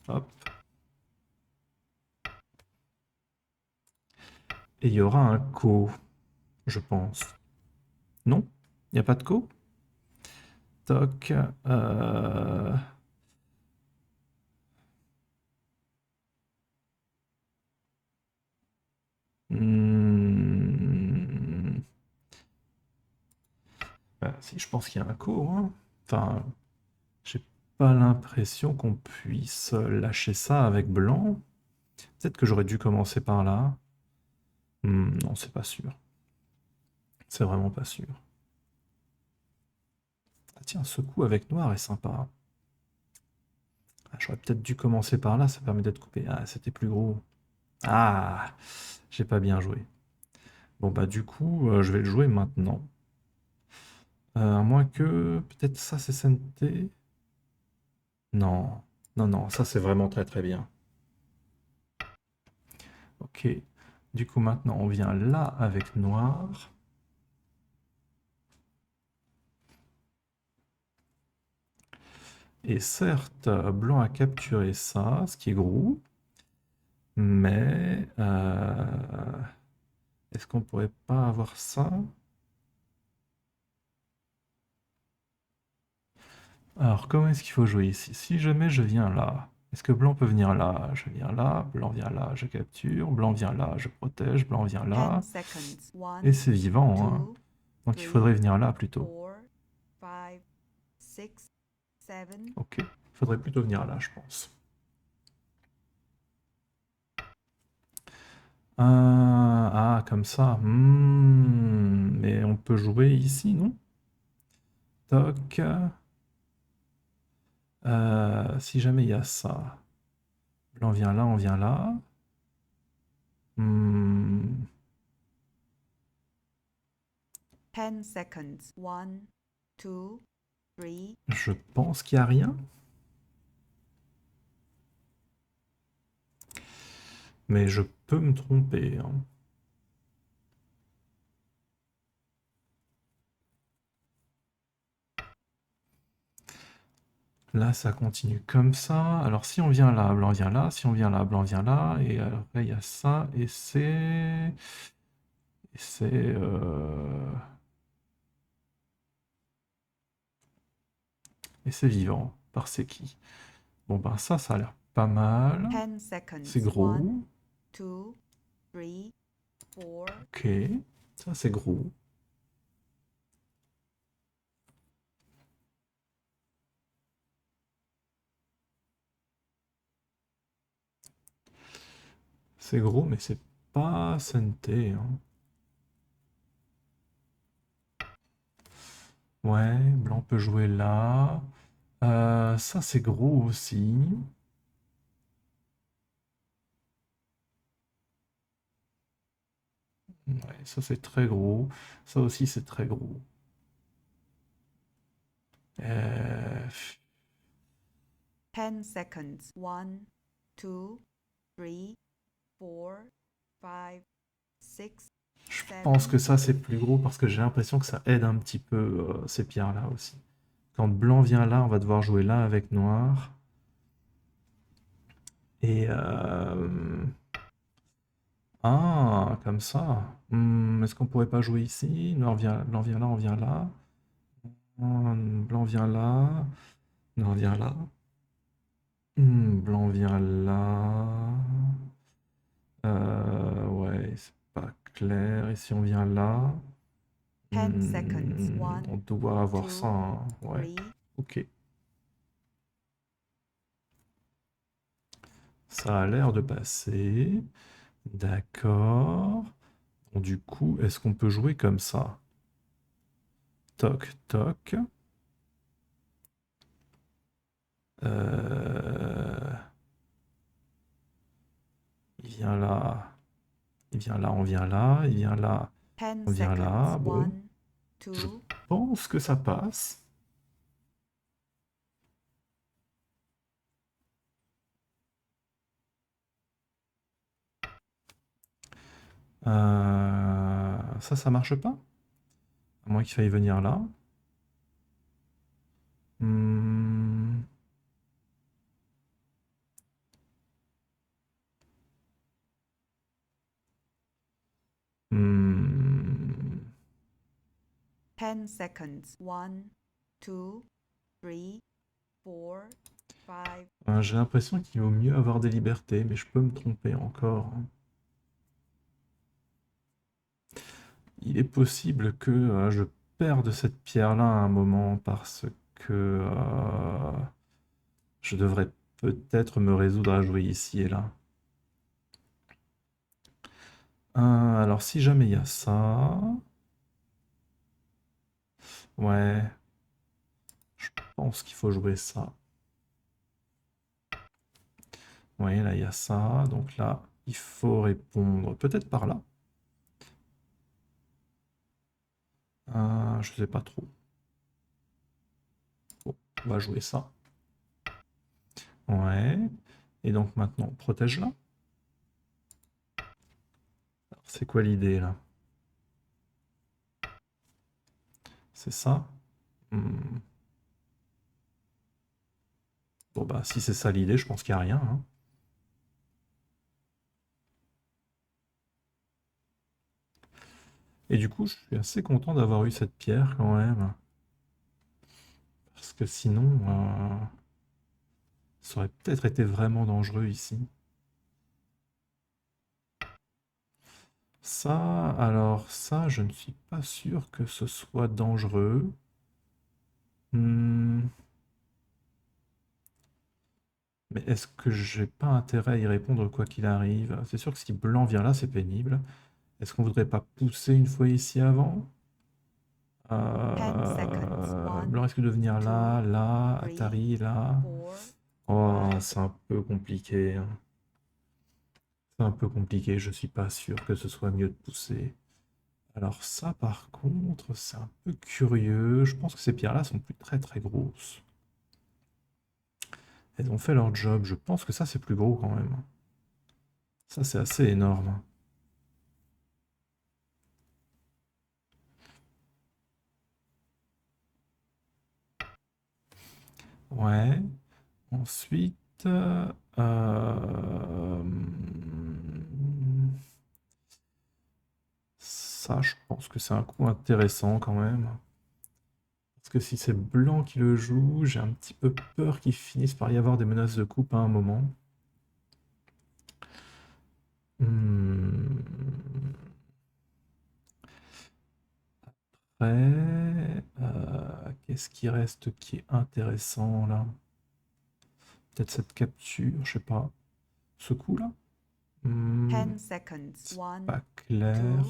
Hop. Et il y aura un co, je pense. Non? Il n'y a pas de co? Toc. Hmm. Bah, si, je pense qu'il y a un co, hein. Enfin, j'ai pas l'impression qu'on puisse lâcher ça avec blanc. Peut-être que j'aurais dû commencer par là. Non, c'est pas sûr. C'est vraiment pas sûr. Ah tiens, ce coup avec noir est sympa. Ah, j'aurais peut-être dû commencer par là, ça permet d'être coupé. Ah, c'était plus gros. Ah, j'ai pas bien joué. Bon bah du coup, je vais le jouer maintenant. À moins que... Peut-être ça c'est SNT. Non, non, non, ça c'est vraiment très très bien. Ok. Du coup maintenant on vient là avec noir. Et certes, blanc a capturé ça, ce qui est gros. Mais... est-ce qu'on pourrait pas avoir ça? Alors, comment est-ce qu'il faut jouer ici? Si jamais je viens là, Est-ce que blanc peut venir là? Je viens là, blanc vient là, je capture, blanc vient là, je protège, blanc vient 10 là. seconds. Et 1, c'est vivant, hein. 2, Donc il 3, faudrait venir là plutôt. 4, 5, 6, 7, Ok, il faudrait plutôt venir là, je pense. Ah, comme ça. Mais on peut jouer ici, non? Toc. Si jamais il y a ça. Blanc vient là, on vient là. Hmm, 10 seconds. 1, 2, 3, je pense qu'il n'y a rien. Mais je peux me tromper, hein. Là, ça continue comme ça. Alors, si on vient là, blanc vient là. Si on vient là, blanc vient là. Et après, il y a ça. Et c'est... Et c'est... Et c'est vivant. Par c'est qui? Bon, ben ça a l'air pas mal. 10 seconds. C'est 1, gros. 2, 3, 4, Ok. Ça, c'est gros. C'est gros, mais c'est pas santé, hein. Ouais, blanc peut jouer là. Ça, c'est gros aussi. Ouais, ça, c'est très gros. Ça aussi, c'est très gros. Euh, 10 seconds. 1, 2, 3, 4, 5, 6, je 7, pense que ça, c'est plus gros parce que j'ai l'impression que ça aide un petit peu ces pierres-là aussi. Quand blanc vient là, on va devoir jouer là avec noir. Et... Ah, comme ça. Est-ce qu'on pourrait pas jouer ici? Noir vient, blanc vient là, on vient là. Blanc vient là. Noir vient là. Blanc vient là. Ouais, c'est pas clair. Et si on vient là? 10 seconds. 1, On doit avoir 2, ça, hein. Ouais, 3, ok. Ça a l'air de passer. D'accord. Bon, du coup, est-ce qu'on peut jouer comme ça? Toc, toc. Euh, Il vient là. Il vient là, on vient là. Il vient là, 10 on vient là. seconds. Bon, 1, je 2, pense que ça passe. Ça marche pas? À moins qu'il faille venir là. Hmm, hmm. 10 seconds. 1, 2, 3, 4, 5, J'ai l'impression qu'il vaut mieux avoir des libertés, mais je peux me tromper encore, hein. Il est possible que je perde cette pierre-là à un moment parce que je devrais peut-être me résoudre à jouer ici et là. Alors si jamais il y a ça... Ouais, je pense qu'il faut jouer ça. Ouais, là il y a ça, donc là il faut répondre peut-être par là. Je sais pas trop. Bon, on va jouer ça. Ouais, et donc maintenant on protège là. C'est quoi l'idée là? C'est ça? Hmm. Bon bah si c'est ça l'idée, je pense qu'il n'y a rien, hein. Et du coup, je suis assez content d'avoir eu cette pierre quand même. Parce que sinon, Ça aurait peut-être été vraiment dangereux ici. Ça, alors ça, je ne suis pas sûr que ce soit dangereux. Hmm. Mais est-ce que j'ai pas intérêt à y répondre quoi qu'il arrive? C'est sûr que si blanc vient là, c'est pénible. Est-ce qu'on voudrait pas pousser une fois ici avant? 10 seconds. Blanc 1, risque de venir là, 2, là, 3, Atari, là. 4, Oh, 5. c'est un peu compliqué, hein. C'est un peu compliqué, je suis pas sûr que ce soit mieux de pousser. Alors ça, par contre, c'est un peu curieux. Je pense que ces pierres-là sont plus très très grosses. Elles ont fait leur job. Je pense que ça, c'est plus gros quand même. Ça, c'est assez énorme. Ouais. Ensuite, ça, je pense que c'est un coup intéressant quand même. Parce que si c'est blanc qui le joue, j'ai un petit peu peur qu'il finisse par y avoir des menaces de coupe à un moment. Hmm. Après, qu'est-ce qui reste qui est intéressant là? Peut-être cette capture, je sais pas. Ce coup-là? 10 seconds. C'est 1, pas clair.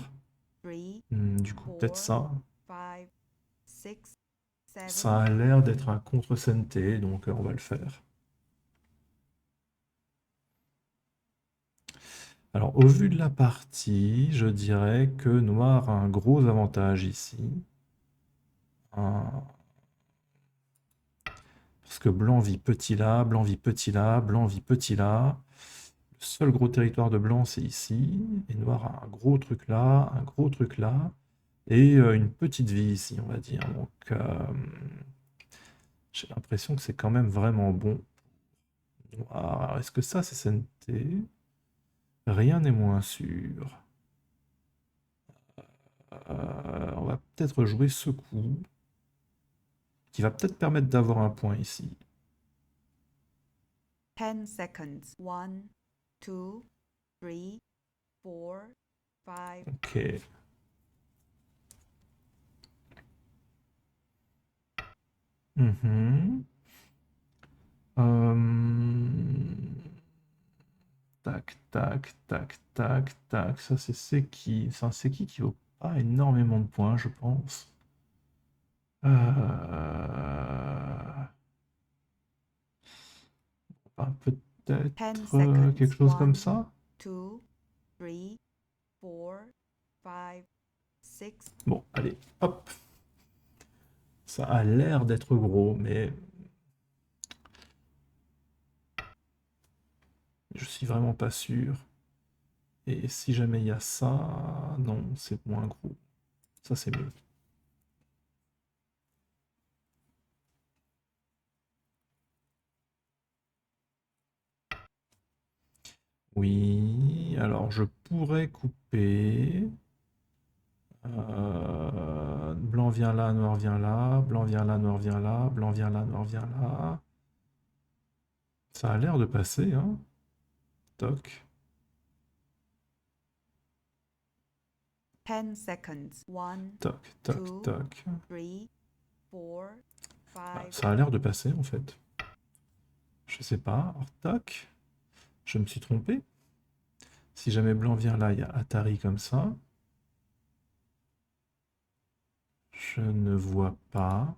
2, 3, Du coup, peut-être 4, ça. 5, 6, 7. Ça a l'air d'être un contre-CNT, donc on va le faire. Alors, au vu de la partie, je dirais que noir a un gros avantage ici. Un- Parce que blanc vit petit là, blanc vit petit là, blanc vit petit là. Le seul gros territoire de blanc, c'est ici. Et noir a un gros truc là, un gros truc là. Et une petite vie ici, on va dire. Donc, j'ai l'impression que c'est quand même vraiment bon. Noir. Est-ce que ça, c'est CNT? Rien n'est moins sûr. On va peut-être jouer ce coup, qui va peut-être permettre d'avoir un point ici. 10 seconds. 1, 2, 3, 4, 5. Ok. Mhm. Tac, tac, tac, tac, tac. Ça, c'est Seki. C'est un Seki qui vaut pas énormément de points, je pense. Bah, 10 peut-être quelque seconds. chose comme 1, ça. 2, 3, 4, 5, 6. Bon, allez, hop. Ça a l'air d'être gros, mais je suis vraiment pas sûr. Et si jamais il y a ça, non, c'est moins gros. Ça, c'est mieux. Oui, alors je pourrais couper. Blanc vient là, noir vient là, blanc vient là, noir vient là, blanc vient là, noir vient là. Ça a l'air de passer, hein. Toc. 10 seconds. 1, Toc, toc, 2, toc. 3, 4, Ah, 5. ça a l'air de passer, en fait. Je sais pas. Alors, toc. Je me suis trompé. Si jamais blanc vient là, il y a Atari comme ça. Je ne vois pas.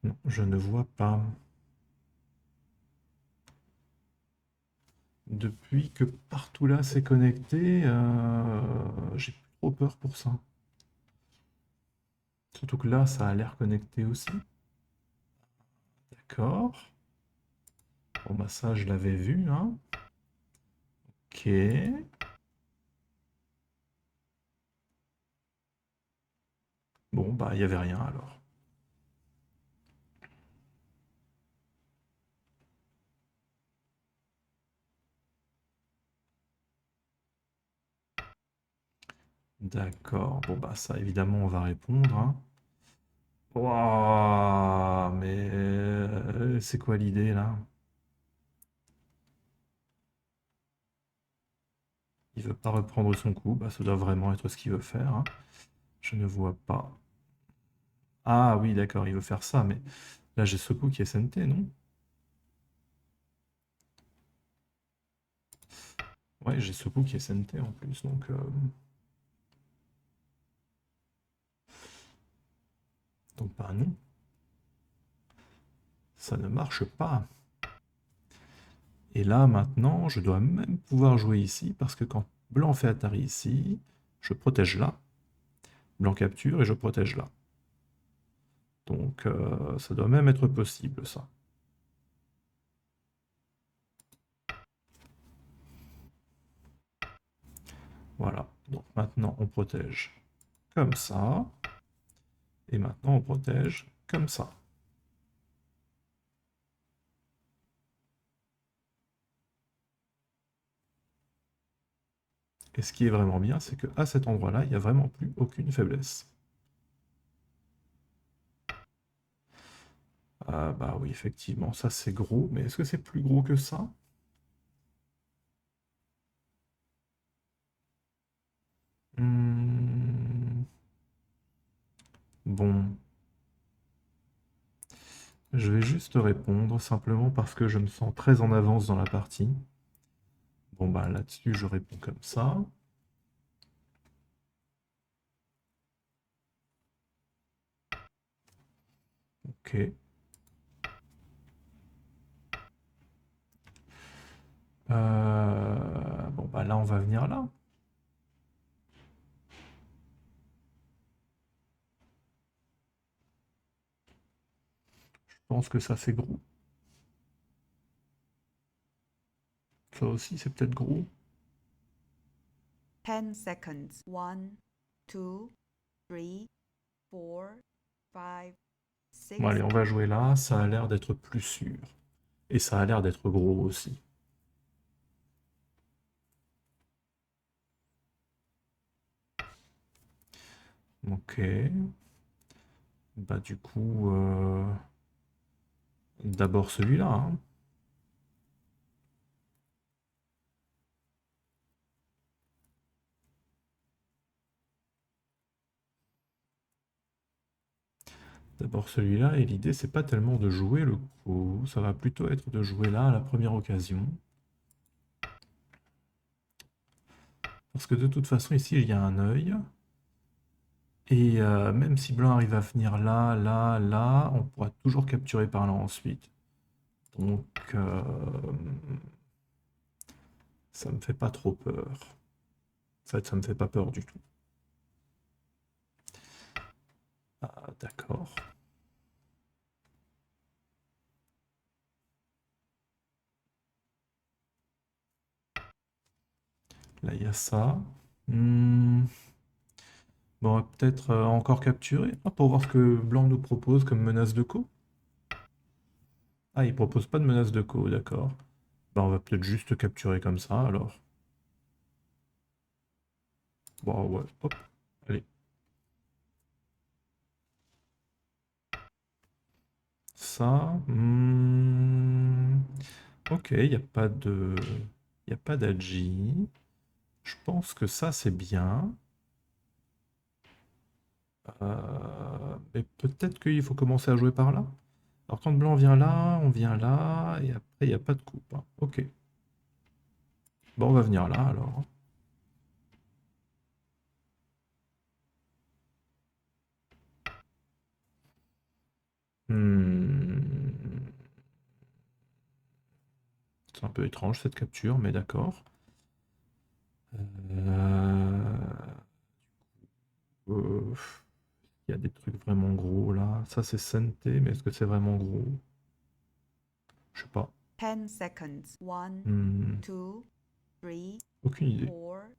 Non, je ne vois pas. Depuis que partout là c'est connecté, j'ai plus trop peur pour ça. Surtout que là, ça a l'air connecté aussi. D'accord. Bon, bah ça, je l'avais vu, hein. Ok. Bon, bah, il n'y avait rien alors. D'accord. Bon, bah ça, évidemment, on va répondre, hein. Ouah, mais c'est quoi l'idée, là? Il veut pas reprendre son coup. Bah, ça doit vraiment être ce qu'il veut faire, hein. Je ne vois pas. Ah oui, d'accord, il veut faire ça, mais là, j'ai ce coup qui est SNT, non? Ouais, j'ai ce coup qui est SNT en plus, donc bah non, ça ne marche pas. Et là, maintenant, je dois même pouvoir jouer ici, parce que quand blanc fait Atari ici, je protège là. Blanc capture et je protège là. Donc ça doit même être possible, ça. Voilà. Donc maintenant, on protège comme ça. Et maintenant, on protège comme ça. Et ce qui est vraiment bien, c'est qu'à cet endroit-là, il n'y a vraiment plus aucune faiblesse. Ah bah oui, effectivement, ça c'est gros, mais est-ce que c'est plus gros que ça? Hmm, Bon, je vais juste répondre simplement parce que je me sens très en avance dans la partie. Bon bah là-dessus, je réponds comme ça. Ok. Bon bah là, on va venir là. Je pense que ça c'est gros. Ça aussi, c'est peut-être gros. 10 seconds. 1, 2, 3, 4, 5, 6. Bon allez, on va jouer là. Ça a l'air d'être plus sûr. Et ça a l'air d'être gros aussi. Ok. Bah du coup, d'abord celui-là, hein. D'abord celui-là, et l'idée c'est pas tellement de jouer le coup, ça va plutôt être de jouer là à la première occasion. Parce que de toute façon ici il y a un œil, et même si blanc arrive à venir là, là, là, on pourra toujours capturer par là ensuite. Donc ça me fait pas trop peur. En fait, ça me fait pas peur du tout. Ah, d'accord. Là, il y a ça. Hmm. Bon, on va peut-être encore capturer pour voir ce que blanc nous propose comme menace de co. Ah, il propose pas de menace de co, d'accord. Bah, on va peut-être juste capturer comme ça, alors. Bon, ouais, hop, allez. Ça, ok, il n'y a pas de... Il a pas d'agi. Je pense que ça, c'est bien. Mais peut-être qu'il faut commencer à jouer par là. Alors, quand blanc vient là, on vient là, et après, il n'y a pas de coupe, hein. Ok. Bon, on va venir là, alors. Hmm. C'est un peu étrange, cette capture, mais d'accord. Euh, euh, Il y a des trucs vraiment gros là. Ça c'est santé, mais est-ce que c'est vraiment gros? Je sais pas. 10 seconds. 1, Hmm, 2, 3, Aucune idée. 4,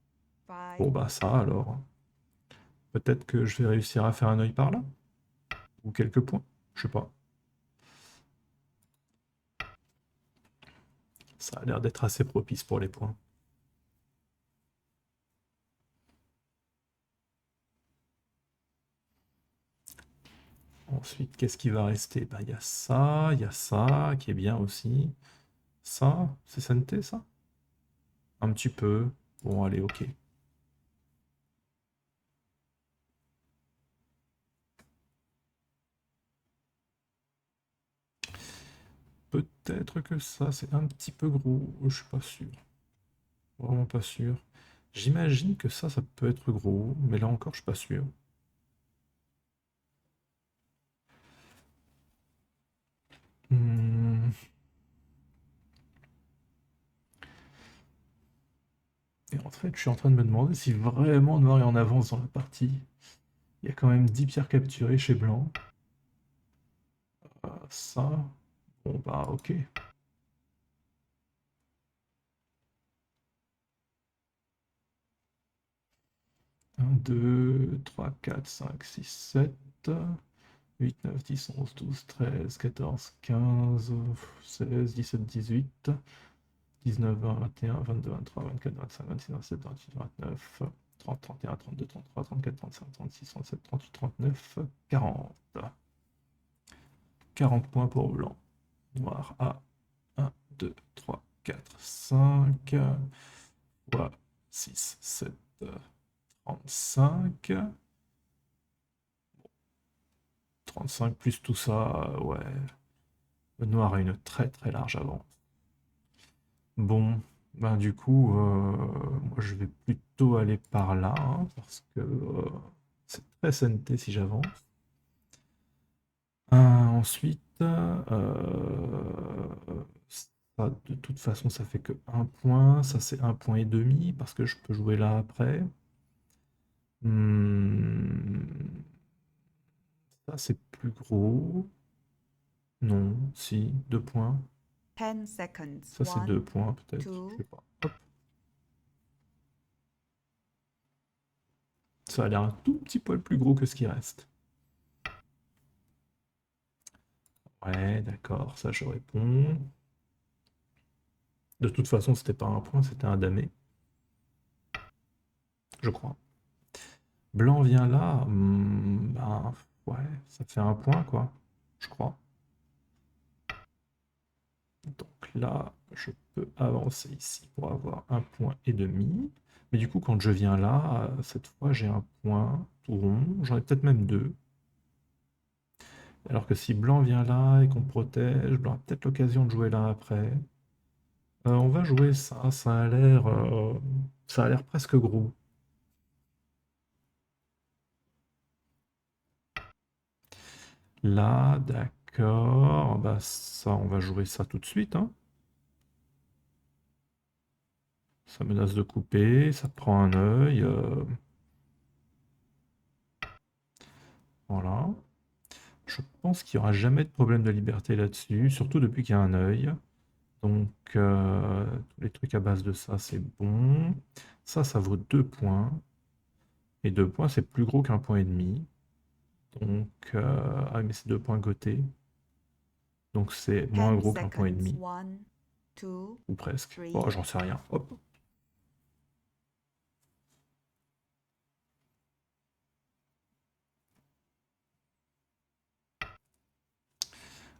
5. Bon bah ça alors. Peut-être que je vais réussir à faire un œil par là? Ou quelques points? Je sais pas. Ça a l'air d'être assez propice pour les points. Ensuite, qu'est-ce qui va rester? Bah, il y a ça, qui est bien aussi. Ça, c'est santé, ça? Un petit peu. Bon, allez, ok. Peut-être que ça, c'est un petit peu gros. Je suis pas sûr. Vraiment pas sûr. J'imagine que ça peut être gros, mais là encore, je suis pas sûr. Hmm. Et en fait, je suis en train de me demander si vraiment Noir est en avance dans la partie. Il y a quand même 10 pierres capturées chez Blanc. Ça, bon bah ok. 1, 2, 3, 4, 5, 6, 7, 8, 9, 10, 11, 12, 13, 14, 15, 16, 17, 18, 19, 20, 21, 22, 23, 24, 25, 26, 27, 28, 29, 30, 31, 32, 33, 34, 35, 36, 37, 38, 39, 40. 40 points pour Blanc. Noir à 1, 2, 3, 4, 5, fois 6, 7, 35. 35 plus tout ça, ouais. Le Noir a une très très large avance. Bon, ben du coup, moi je vais plutôt aller par là, hein, parce que c'est très SNT si j'avance. Ensuite, ça, de toute façon, ça fait que un point. Ça, c'est un point et demi, parce que je peux jouer là après. Hmm, ça, c'est plus gros. Non, si, 2 points. 10 seconds. Ça, c'est 2 One, points, peut-être. Je two, sais pas. Hop. Ça a l'air un tout petit poil plus gros que ce qui reste. Ouais, d'accord, ça je réponds. De toute façon, c'était pas un point, c'était un damé. Je crois. Blanc vient là. Ben, ouais, ça fait un point, quoi. Je crois. Donc là, je peux avancer ici pour avoir un point et demi. Mais du coup, quand je viens là, cette fois, j'ai un point tout rond. J'en ai peut-être même deux. Alors que si blanc vient là et qu'on protège, blanc a peut-être l'occasion de jouer là après. On va jouer ça, ça a l'air presque gros. Là, d'accord, bah ça, on va jouer ça tout de suite, hein. Ça menace de couper, ça prend un œil, voilà. Je pense qu'il n'y aura jamais de problème de liberté là-dessus, surtout depuis qu'il y a un œil. Donc, tous les trucs à base de ça, c'est bon. Ça vaut 2 points. Et 2 points, c'est plus gros qu'un point et demi. Donc, ah, mais c'est 2 points cotés. Donc, c'est moins 10 gros qu'un point et seconds. demi. One, two, Ou presque. three, Oh, j'en sais rien. Hop.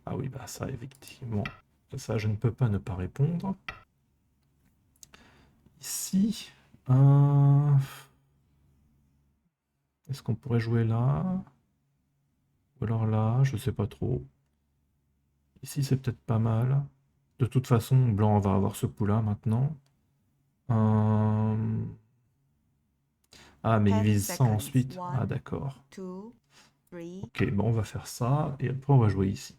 Ah oui, bah ça, effectivement. Ça, je ne peux pas ne pas répondre. Ici, est-ce qu'on pourrait jouer là? Ou alors là, je sais pas trop. Ici, c'est peut-être pas mal. De toute façon, blanc va avoir ce coup-là maintenant. Euh, Ah, mais il 10 vise ça seconds. ensuite. Ah, One, d'accord. two, three, Ok, bon, on va faire ça. Et après, on va jouer ici.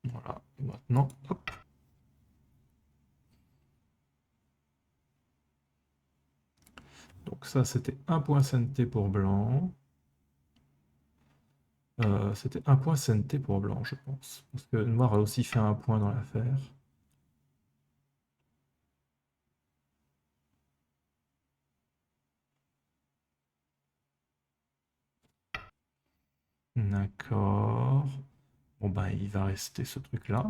Voilà. Et maintenant, hop. Donc ça, c'était un point CNT pour blanc. C'était un point CNT pour blanc, je pense. Parce que noir a aussi fait un point dans l'affaire. D'accord. Bon, ben, il va rester ce truc-là.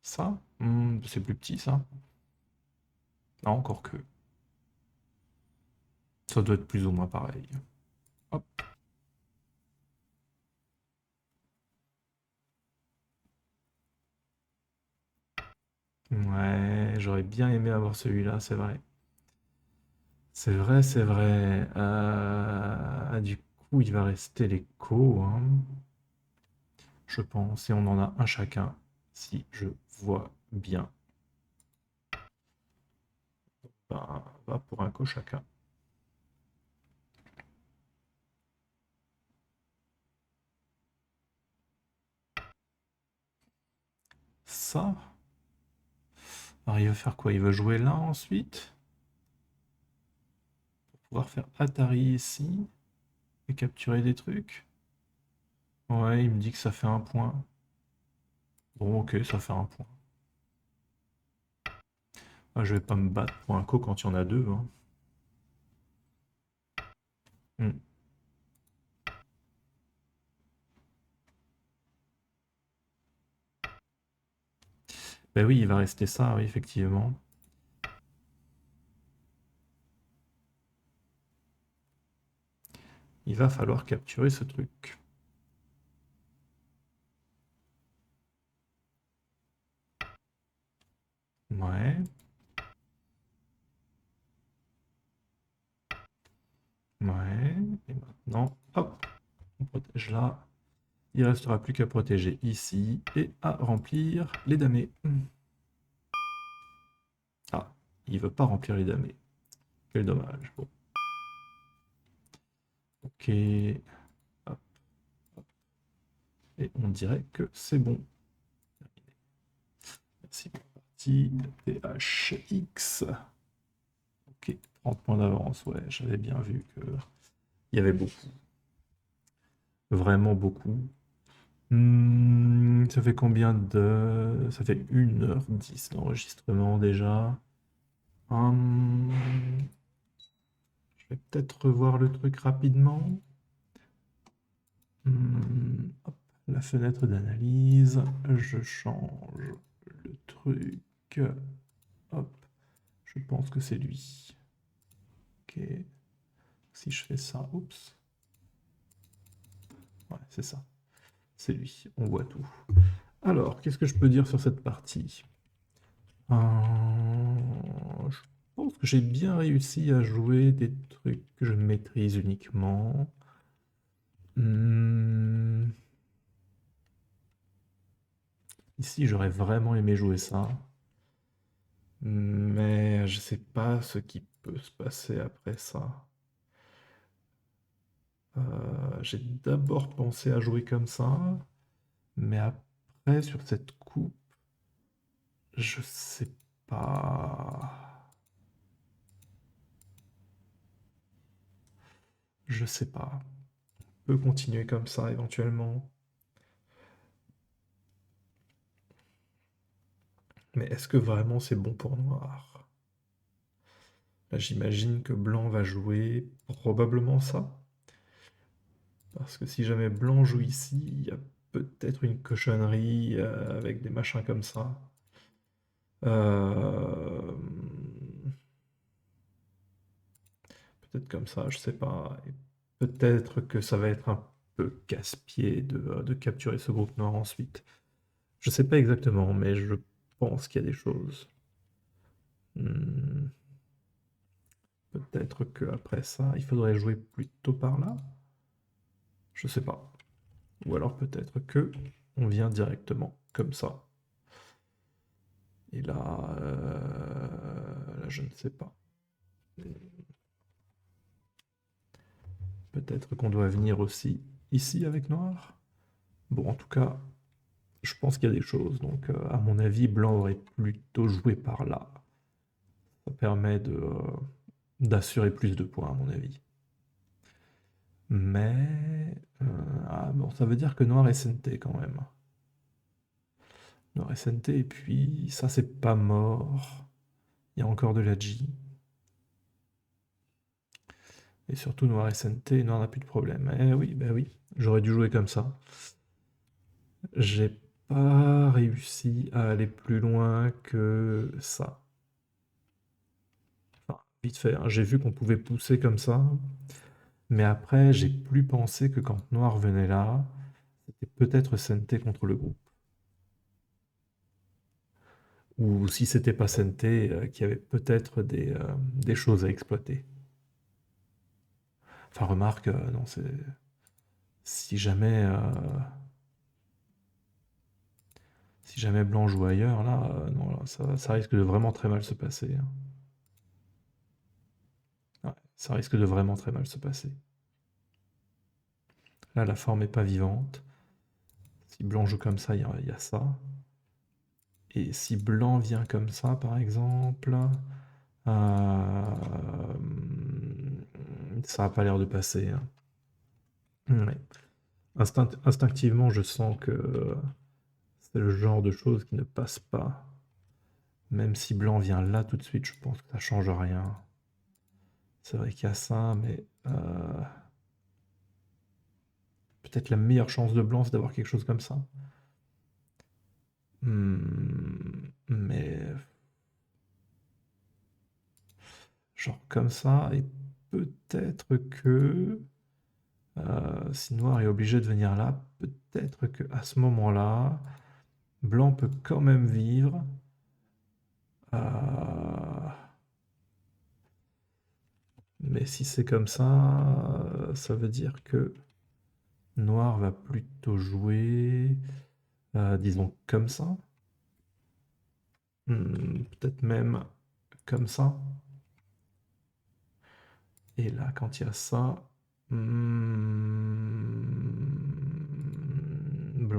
Ça? C'est plus petit, ça. Non, encore que. Ça doit être plus ou moins pareil. Hop. Ouais, j'aurais bien aimé avoir celui-là, c'est vrai. C'est vrai, c'est vrai. Du coup, il va rester l'écho, hein, je pense, et on en a un chacun, si je vois bien. Ben, va pour un co chacun. Ça. Alors, il va faire quoi? Il va jouer là ensuite, pour pouvoir faire Atari ici, et capturer des trucs. Ouais, il me dit que ça fait un point. Bon, ok, ça fait un point. Ah, je vais pas me battre pour un co quand il y en a deux, hein. Hmm. Ben oui, il va rester ça, oui, effectivement. Il va falloir capturer ce truc. Ouais. Ouais. Et maintenant, hop, on protège là. Il restera plus qu'à protéger ici et à remplir les damés. Ah, il veut pas remplir les damés. Quel dommage. Bon. Ok. Hop, hop. Et on dirait que c'est bon. Merci pour la partie. THX. Ok, 30 points d'avance. Ouais, j'avais bien vu que il y avait beaucoup. Vraiment beaucoup. Ça fait combien de... Ça fait 1h10 d'enregistrement déjà. Hum, je vais peut-être revoir le truc rapidement. Hop, la fenêtre d'analyse. Je change le truc. Hop, je pense que c'est lui. Ok. Si je fais ça, oups. Ouais, c'est ça. C'est lui. On voit tout. Alors, qu'est-ce que je peux dire sur cette partie? Je pense que j'ai bien réussi à jouer des trucs que je maîtrise uniquement. Hmm, Ici, j'aurais vraiment aimé jouer ça. Mais je sais pas ce qui peut se passer après ça. J'ai d'abord pensé à jouer comme ça, mais après, sur cette coupe, je sais pas. Je sais pas. On peut continuer comme ça éventuellement. Mais est-ce que vraiment c'est bon pour noir? Là, j'imagine que blanc va jouer probablement ça. Parce que si jamais blanc joue ici, il y a peut-être une cochonnerie avec des machins comme ça. Euh, Peut-être comme ça, je sais pas. Et peut-être que ça va être un peu casse-pied de capturer ce groupe noir ensuite. Je sais pas exactement, mais je pense qu'il y a des choses. Hmm, Peut-être que après ça, il faudrait jouer plutôt par là. Je sais pas. Ou alors peut-être que on vient directement comme ça. Et là, là, je ne sais pas. Peut-être qu'on doit venir aussi ici avec noir. Bon, en tout cas, je pense qu'il y a des choses. Donc, à mon avis, blanc aurait plutôt joué par là. Ça permet d'assurer plus de points, à mon avis. Mais... ah bon, ça veut dire que noir est SNT quand même. Noir SNT, et puis ça, c'est pas mort. Il y a encore de la G. Et surtout noir SNT, noir n'a plus de problème. Eh oui, bah oui, j'aurais dû jouer comme ça. J'ai pas réussi à aller plus loin que ça. Enfin, vite fait, hein, j'ai vu qu'on pouvait pousser comme ça, mais après, j'ai plus pensé que quand noir venait là, c'était peut-être Senté contre le groupe. Ou si c'était pas Senté, qu'il y avait peut-être des choses à exploiter. Enfin, remarque, non, c'est... Si jamais... Si jamais Blanc joue ailleurs, là, non, là, ça risque de vraiment très mal se passer, hein. Ouais, ça risque de vraiment très mal se passer. Là, la forme est pas vivante. Si Blanc joue comme ça, il y a ça. Et si Blanc vient comme ça, par exemple, ça n'a pas l'air de passer, hein. Ouais. Instinctivement, je sens que c'est le genre de choses qui ne passe pas. Même si Blanc vient là tout de suite, je pense que ça change rien. C'est vrai qu'il y a ça, mais peut-être la meilleure chance de Blanc, c'est d'avoir quelque chose comme ça. Mais genre comme ça, et peut-être que si Noir est obligé de venir là, peut-être que à ce moment-là, Blanc peut quand même vivre. Mais si c'est comme ça veut dire que Noir va plutôt jouer, disons comme ça. Peut-être même comme ça. Et là, quand il y a ça, Blanc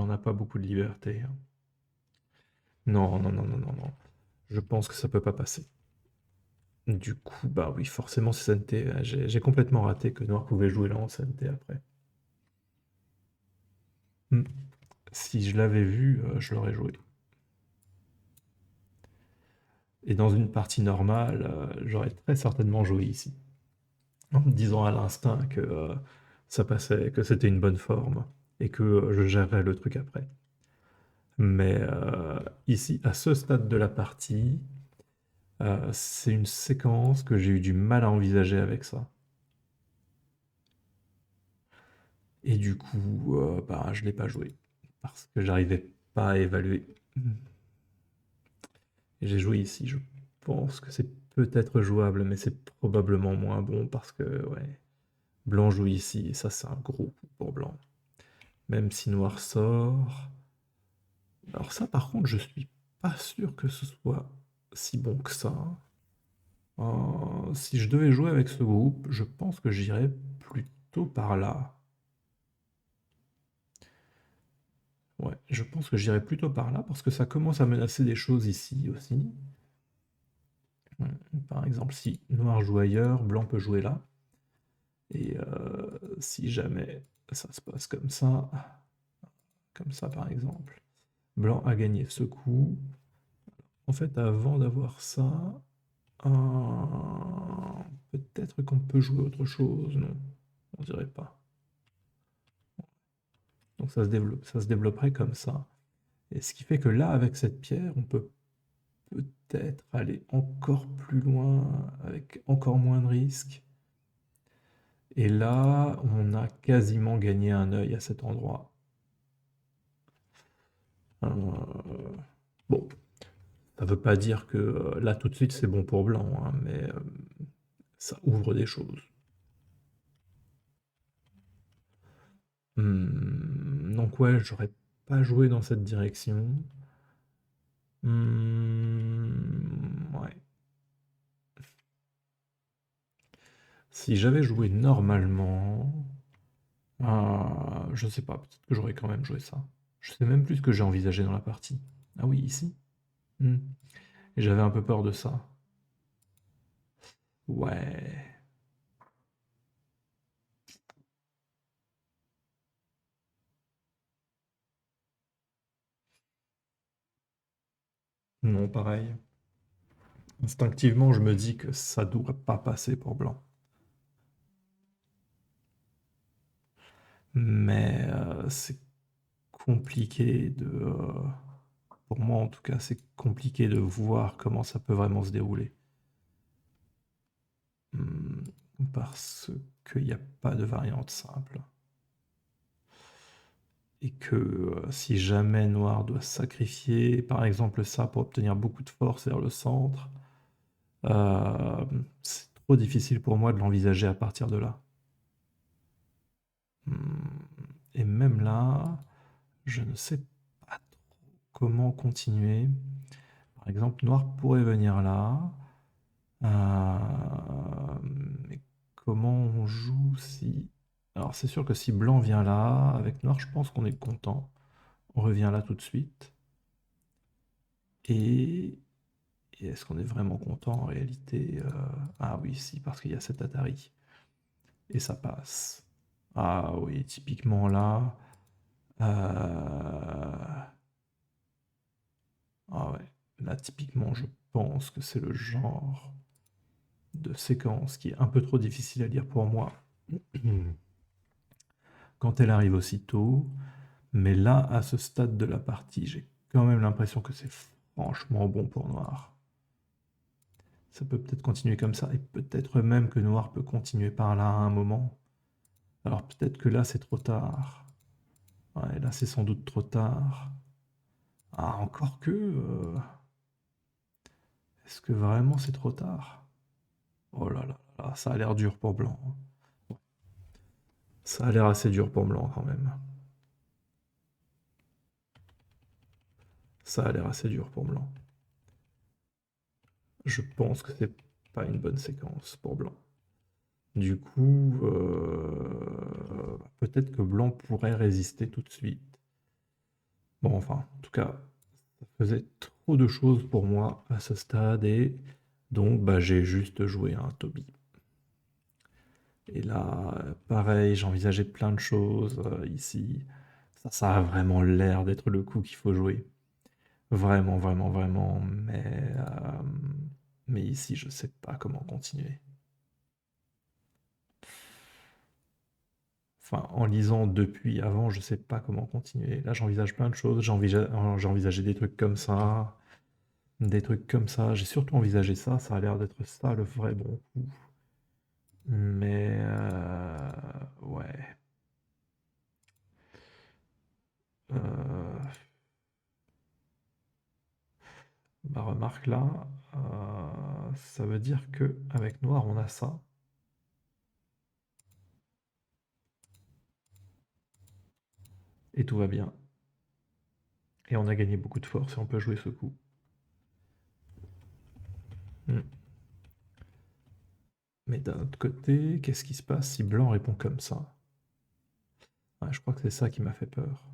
n'a pas beaucoup de liberté, hein. Non, non, non, non, non, non. Je pense que ça peut pas passer. Du coup, bah oui, forcément, c'est CNT. J'ai complètement raté que Noir pouvait jouer là en CNT après. Si je l'avais vu, je l'aurais joué. Et dans une partie normale, j'aurais très certainement joué ici. En me disant à l'instinct que ça passait, que c'était une bonne forme et que je gérerais le truc après. Mais ici, à ce stade de la partie, c'est une séquence que j'ai eu du mal à envisager avec ça. Et du coup, bah, je ne l'ai pas joué parce que j'arrivais pas à évaluer. Et j'ai joué ici, je pense que c'est peut-être jouable, mais c'est probablement moins bon parce que ouais, Blanc joue ici et ça c'est un gros coup pour Blanc. Même si Noir sort. Alors ça par contre, je suis pas sûr que ce soit si bon que ça. Si je devais jouer avec ce groupe, je pense que j'irais plutôt par là. Ouais, je pense que j'irais plutôt par là parce que ça commence à menacer des choses ici aussi. Par exemple, si Noir joue ailleurs, Blanc peut jouer là. Et si jamais ça se passe comme ça par exemple, Blanc a gagné ce coup. En fait, avant d'avoir ça, peut-être qu'on peut jouer autre chose. Non, on dirait pas. Donc ça se développerait comme ça. Et ce qui fait que là, avec cette pierre, on peut peut-être aller encore plus loin, avec encore moins de risques. Et là, on a quasiment gagné un œil à cet endroit. Bon, ça veut pas dire que là, tout de suite, c'est bon pour Blanc, hein, mais ça ouvre des choses. Donc ouais, j'aurais pas joué dans cette direction. Ouais. Si j'avais joué normalement, je sais pas, peut-être que j'aurais quand même joué ça. Je sais même plus ce que j'ai envisagé dans la partie. Ah oui, ici. Et j'avais un peu peur de ça. Ouais. Non, pareil. Instinctivement, je me dis que ça doit pas passer pour Blanc. Mais c'est compliqué pour moi en tout cas, c'est compliqué de voir comment ça peut vraiment se dérouler. Parce qu'il n'y a pas de variante simple. Et que si jamais Noir doit sacrifier, par exemple ça, pour obtenir beaucoup de force vers le centre, c'est trop difficile pour moi de l'envisager à partir de là. Et même là, je ne sais pas trop comment continuer. Par exemple, Noir pourrait venir là. Mais comment on joue si... Alors c'est sûr que si Blanc vient là, avec Noir, je pense qu'on est content. On revient là tout de suite. Et est-ce qu'on est vraiment content en réalité? Ah oui, si, parce qu'il y a cet Atari. Et ça passe. Ah oui, typiquement là. Ah ouais, là typiquement je pense que c'est le genre de séquence qui est un peu trop difficile à lire pour moi quand elle arrive aussitôt. Mais là, à ce stade de la partie, j'ai quand même l'impression que c'est franchement bon pour Noir. Ça peut peut-être continuer comme ça, et peut-être même que Noir peut continuer par là à un moment. Alors peut-être que là, c'est trop tard. Ouais, là, c'est sans doute trop tard. Ah, encore que... est-ce que vraiment c'est trop tard? Oh là là là, ça a l'air dur pour Blanc. Ça a l'air assez dur pour Blanc quand même. Ça a l'air assez dur pour Blanc. Je pense que c'est pas une bonne séquence pour Blanc. Du coup, peut-être que Blanc pourrait résister tout de suite. Bon, enfin, en tout cas, ça faisait trop de choses pour moi à ce stade, et donc bah, j'ai juste joué un Toby. Et là, pareil, j'envisageais plein de choses ici. Ça a vraiment l'air d'être le coup qu'il faut jouer. Vraiment, vraiment, vraiment. Mais ici, je sais pas comment continuer. Enfin, en lisant depuis avant, je sais pas comment continuer. Là, j'envisage plein de choses. J'ai envisagé des trucs comme ça, des trucs comme ça. J'ai surtout envisagé ça. Ça a l'air d'être ça le vrai bon coup. Mais ouais. Euh, Bah remarque là, ça veut dire que avec Noir, on a ça. Et tout va bien. Et on a gagné beaucoup de force et on peut jouer ce coup. Hmm. Mais d'un autre côté, qu'est-ce qui se passe si Blanc répond comme ça? Ouais, je crois que c'est ça qui m'a fait peur.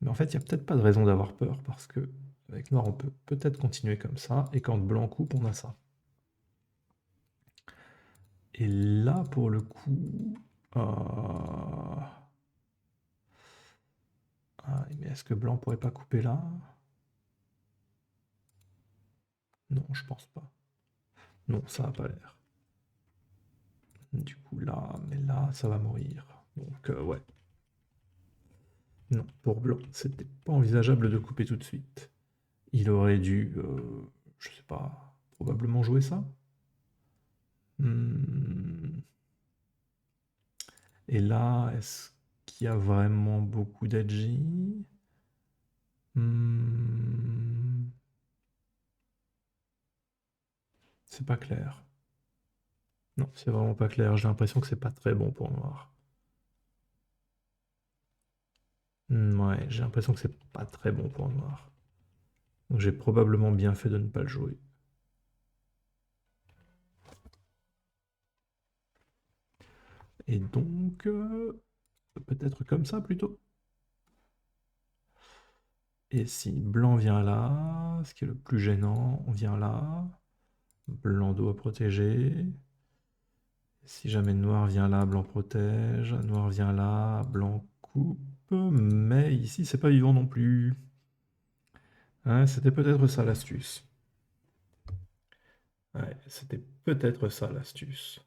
Mais en fait, il n'y a peut-être pas de raison d'avoir peur, parce que avec Noir, on peut peut-être continuer comme ça, et quand Blanc coupe, on a ça. Et là, pour le coup... Ah, mais est-ce que Blanc pourrait pas couper là? Non, je pense pas. Non, ça n'a pas l'air. Du coup, là, mais là, ça va mourir. Donc, ouais. Non, pour Blanc, c'était pas envisageable de couper tout de suite. Il aurait dû, je sais pas, probablement jouer ça. Hmm. Et là, est-ce qu'il y a vraiment beaucoup d'edgy? Hmm. C'est pas clair. Non, c'est vraiment pas clair. J'ai l'impression que c'est pas très bon pour Noir. Ouais, j'ai l'impression que c'est pas très bon pour Noir. Donc j'ai probablement bien fait de ne pas le jouer. Et donc, peut-être comme ça plutôt. Et si Blanc vient là, ce qui est le plus gênant, on vient là. Blanc doit protéger. Si jamais Noir vient là, Blanc protège. Noir vient là, Blanc coupe. Mais ici, c'est pas vivant non plus. Ouais, c'était peut-être ça l'astuce. Ouais, c'était peut-être ça l'astuce.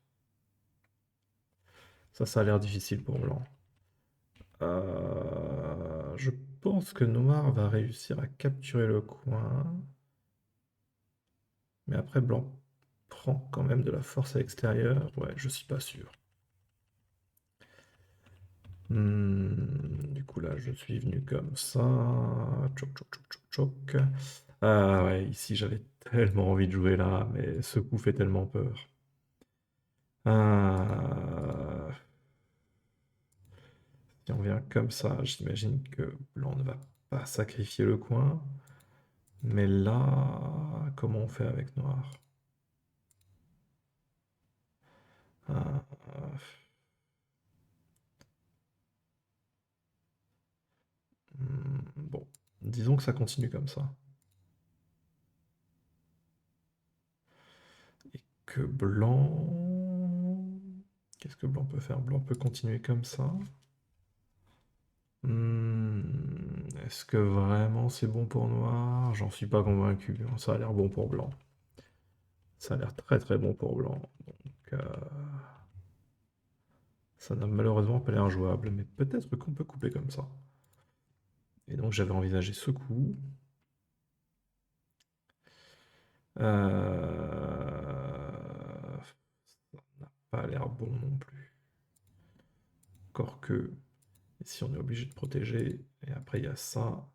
Ça a l'air difficile pour Blanc. Je pense que noir va réussir à capturer le coin. Mais après, blanc prend quand même de la force à l'extérieur. Ouais, je suis pas sûr. Du coup, là, je suis venu comme ça. Tchoc, tchoc, tchoc, tchoc, tchoc. Ah ouais, ici, j'avais tellement envie de jouer là, mais ce coup fait tellement peur. Ah, si on vient comme ça, j'imagine que blanc ne va pas sacrifier le coin. Mais là, comment on fait avec noir? Ah, bon, disons que ça continue comme ça. Et que blanc... Qu'est-ce que blanc peut faire? Blanc peut continuer comme ça. Est-ce que vraiment c'est bon pour noir? J'en suis pas convaincu. Ça a l'air bon pour blanc. Ça a l'air très très bon pour blanc. Donc, ça n'a malheureusement pas l'air jouable, mais peut-être qu'on peut couper comme ça. Et donc j'avais envisagé ce coup. Ça n'a pas l'air bon non plus. Encore que, ici on est obligé de protéger. Et après il y a ça.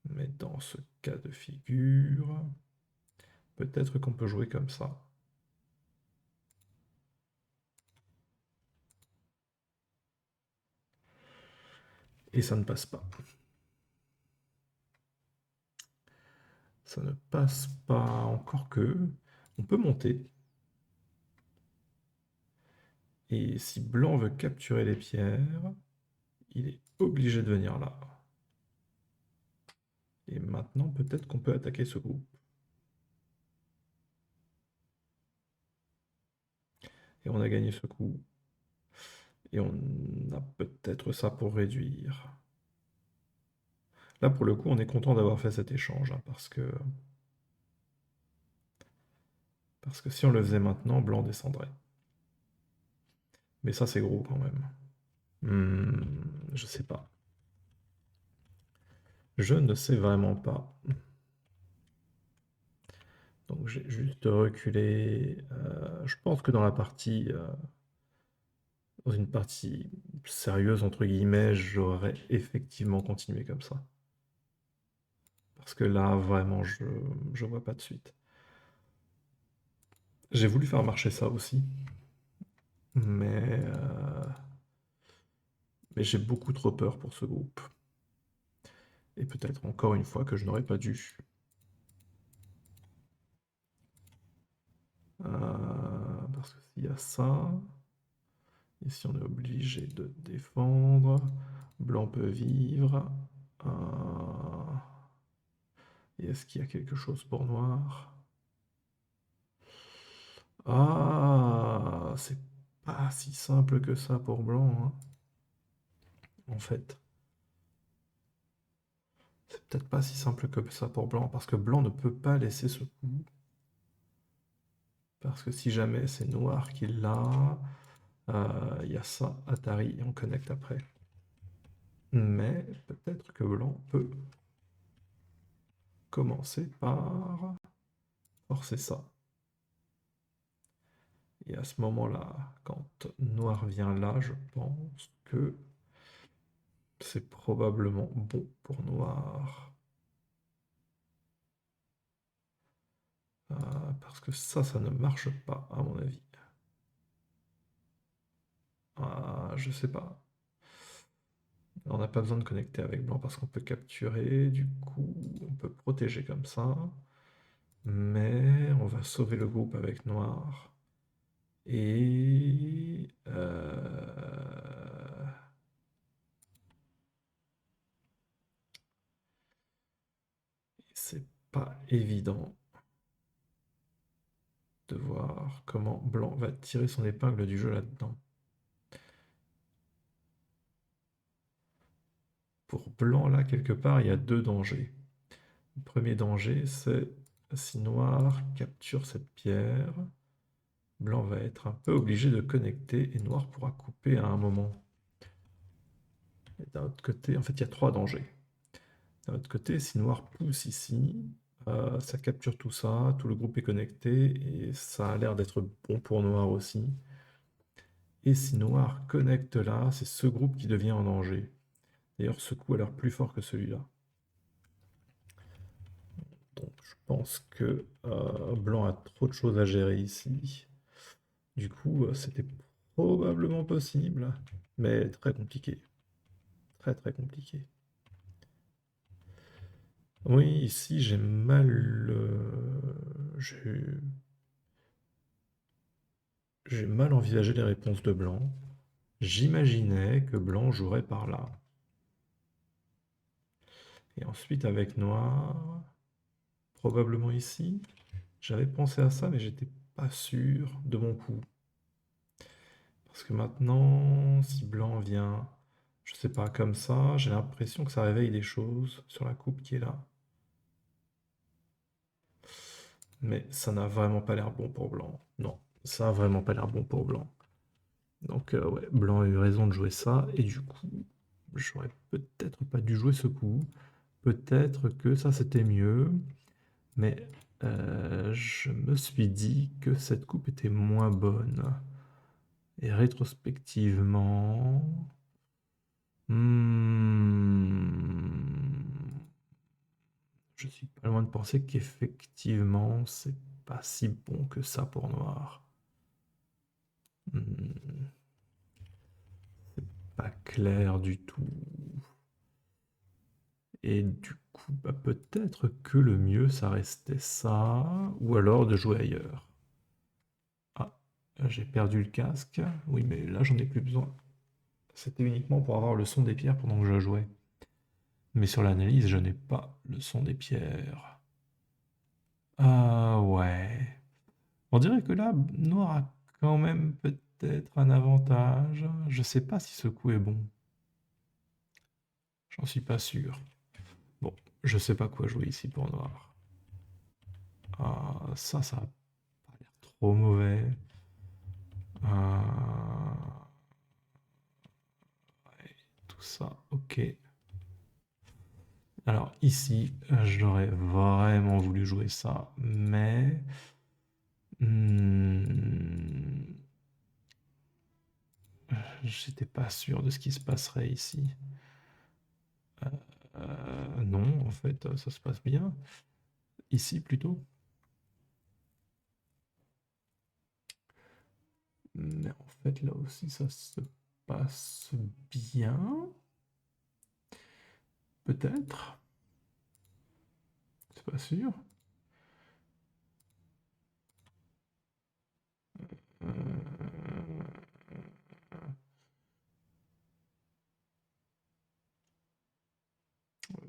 Mais dans ce cas de figure, peut-être qu'on peut jouer comme ça. Et ça ne passe pas. Ça ne passe pas, encore que on peut monter. Et si blanc veut capturer les pierres, il est obligé de venir là. Et maintenant, peut-être qu'on peut attaquer ce groupe. Et on a gagné ce coup. Et on a peut-être ça pour réduire. Là, pour le coup, on est content d'avoir fait cet échange, hein, parce que si on le faisait maintenant, blanc descendrait. Mais ça, c'est gros quand même. Je sais pas. Je ne sais vraiment pas. Donc j'ai juste reculé. Je pense que dans la partie, dans une partie sérieuse, entre guillemets, j'aurais effectivement continué comme ça. Parce que là, vraiment, je vois pas de suite. J'ai voulu faire marcher ça aussi, mais j'ai beaucoup trop peur pour ce groupe. Et peut-être encore une fois que je n'aurais pas dû. Parce que s'il y a ça, ici on est obligé de défendre. Blanc peut vivre. Et est-ce qu'il y a quelque chose pour noir? Ah, c'est pas si simple que ça pour blanc, hein, en fait. C'est peut-être pas si simple que ça pour blanc, parce que blanc ne peut pas laisser ce coup. Parce que si jamais c'est noir qui l'a, il y a ça, Atari, et on connecte après. Mais peut-être que blanc peut commencer par forcer ça. Et à ce moment-là, quand noir vient là, je pense que c'est probablement bon pour noir. Parce que ça ne marche pas, à mon avis. Je sais pas. On n'a pas besoin de connecter avec blanc parce qu'on peut capturer. Du coup, on peut protéger comme ça. Mais on va sauver le groupe avec noir. Et... c'est pas évident de voir comment blanc va tirer son épingle du jeu là-dedans. Pour blanc, là, quelque part, il y a deux dangers. Le premier danger, c'est si noir capture cette pierre, blanc va être un peu obligé de connecter et noir pourra couper à un moment. Et d'un autre côté, en fait, il y a 3 dangers. D'un autre côté, si noir pousse ici, ça capture tout ça, tout le groupe est connecté, et ça a l'air d'être bon pour noir aussi. Et si noir connecte là, c'est ce groupe qui devient en danger. D'ailleurs, ce coup a l'air plus fort que celui-là. Donc je pense que blanc a trop de choses à gérer ici. Du coup, c'était probablement possible, mais très compliqué. Très très compliqué. Oui, ici j'ai mal... j'ai mal envisagé les réponses de blanc. J'imaginais que blanc jouerait par là. Et ensuite avec noir, probablement ici. J'avais pensé à ça, mais j'étais pas sûr de mon coup. Parce que maintenant, si blanc vient, je sais pas, comme ça, j'ai l'impression que ça réveille des choses sur la coupe qui est là. Mais ça n'a vraiment pas l'air bon pour blanc. Non, ça a vraiment pas l'air bon pour blanc. Donc ouais, blanc a eu raison de jouer ça, et du coup, j'aurais peut-être pas dû jouer ce coup. Peut-être que ça c'était mieux, mais je me suis dit que cette coupe était moins bonne. Et rétrospectivement... je suis pas loin de penser qu'effectivement, c'est pas si bon que ça pour noir. Hmm, c'est pas clair du tout. Et du coup, bah, peut-être que le mieux, ça restait ça, ou alors de jouer ailleurs. Ah, j'ai perdu le casque. Oui, mais là, j'en ai plus besoin. C'était uniquement pour avoir le son des pierres pendant que je jouais. Mais sur l'analyse, je n'ai pas le son des pierres. Ah ouais. On dirait que là, noir a quand même peut-être un avantage. Je sais pas si ce coup est bon. J'en suis pas sûr. Bon, je sais pas quoi jouer ici pour noir. Ah, ça a pas l'air trop mauvais. Ah, ouais, tout ça, ok. Alors ici, j'aurais vraiment voulu jouer ça, mais... j'étais pas sûr de ce qui se passerait ici. Non, en fait, ça se passe bien. Ici, plutôt. Mais en fait, là aussi, ça se passe bien. Peut-être. C'est pas sûr. Euh,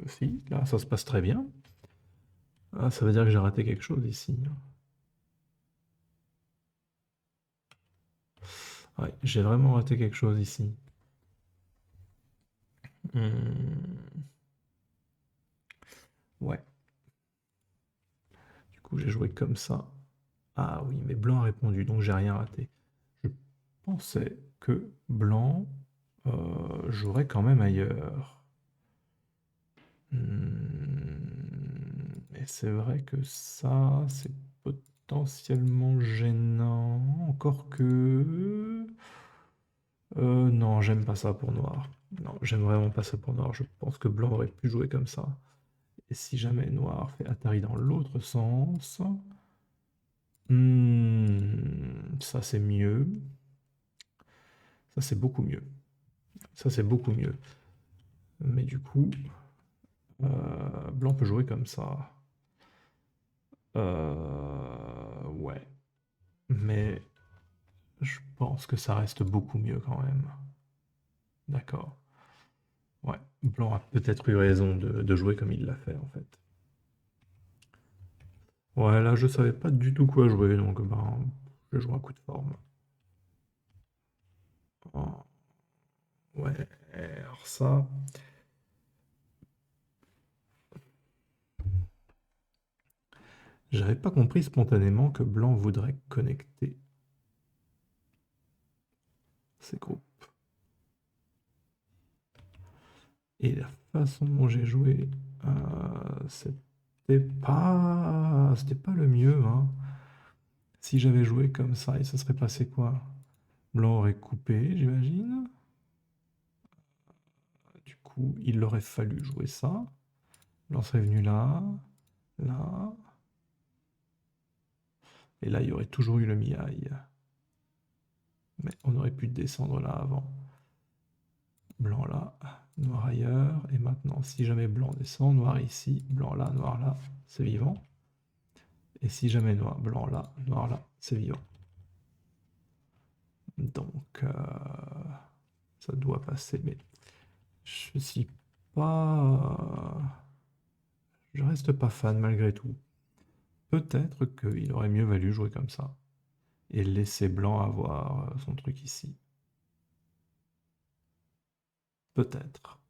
Si, là, ça se passe très bien. Ah, ça veut dire que j'ai raté quelque chose ici. Ouais, j'ai vraiment raté quelque chose ici. Ouais. Du coup, j'ai joué comme ça. Ah oui, mais blanc a répondu, donc j'ai rien raté. Je pensais que blanc jouerait quand même ailleurs. Et c'est vrai que ça, c'est potentiellement gênant. Encore que... non, j'aime pas ça pour noir. Non, j'aime vraiment pas ça pour noir. Je pense que blanc aurait pu jouer comme ça. Et si jamais noir fait Atari dans l'autre sens... ça c'est mieux. Ça c'est beaucoup mieux. Ça c'est beaucoup mieux. Mais du coup, blanc peut jouer comme ça. Ouais. Mais je pense que ça reste beaucoup mieux quand même. D'accord. Ouais. Blanc a peut-être eu raison de jouer comme il l'a fait en fait. Ouais, là je savais pas du tout quoi jouer, donc ben, je joue un coup de forme. Oh, ouais, alors ça... J'avais pas compris spontanément que blanc voudrait connecter ces groupes. Et la façon dont j'ai joué, c'était pas le mieux, hein. Si j'avais joué comme ça, et ça serait passé quoi? Blanc aurait coupé, j'imagine. Du coup, il aurait fallu jouer ça. Blanc serait venu là, là. Et là, il y aurait toujours eu le mi-aille. Mais on aurait pu descendre là avant. Blanc là, noir ailleurs. Et maintenant, si jamais blanc descend, noir ici, blanc là, c'est vivant. Et si jamais blanc là, c'est vivant. Donc, ça doit passer, mais je suis pas... Je reste pas fan malgré tout. Peut-être qu'il aurait mieux valu jouer comme ça. Et laisser blanc avoir son truc ici. Peut-être.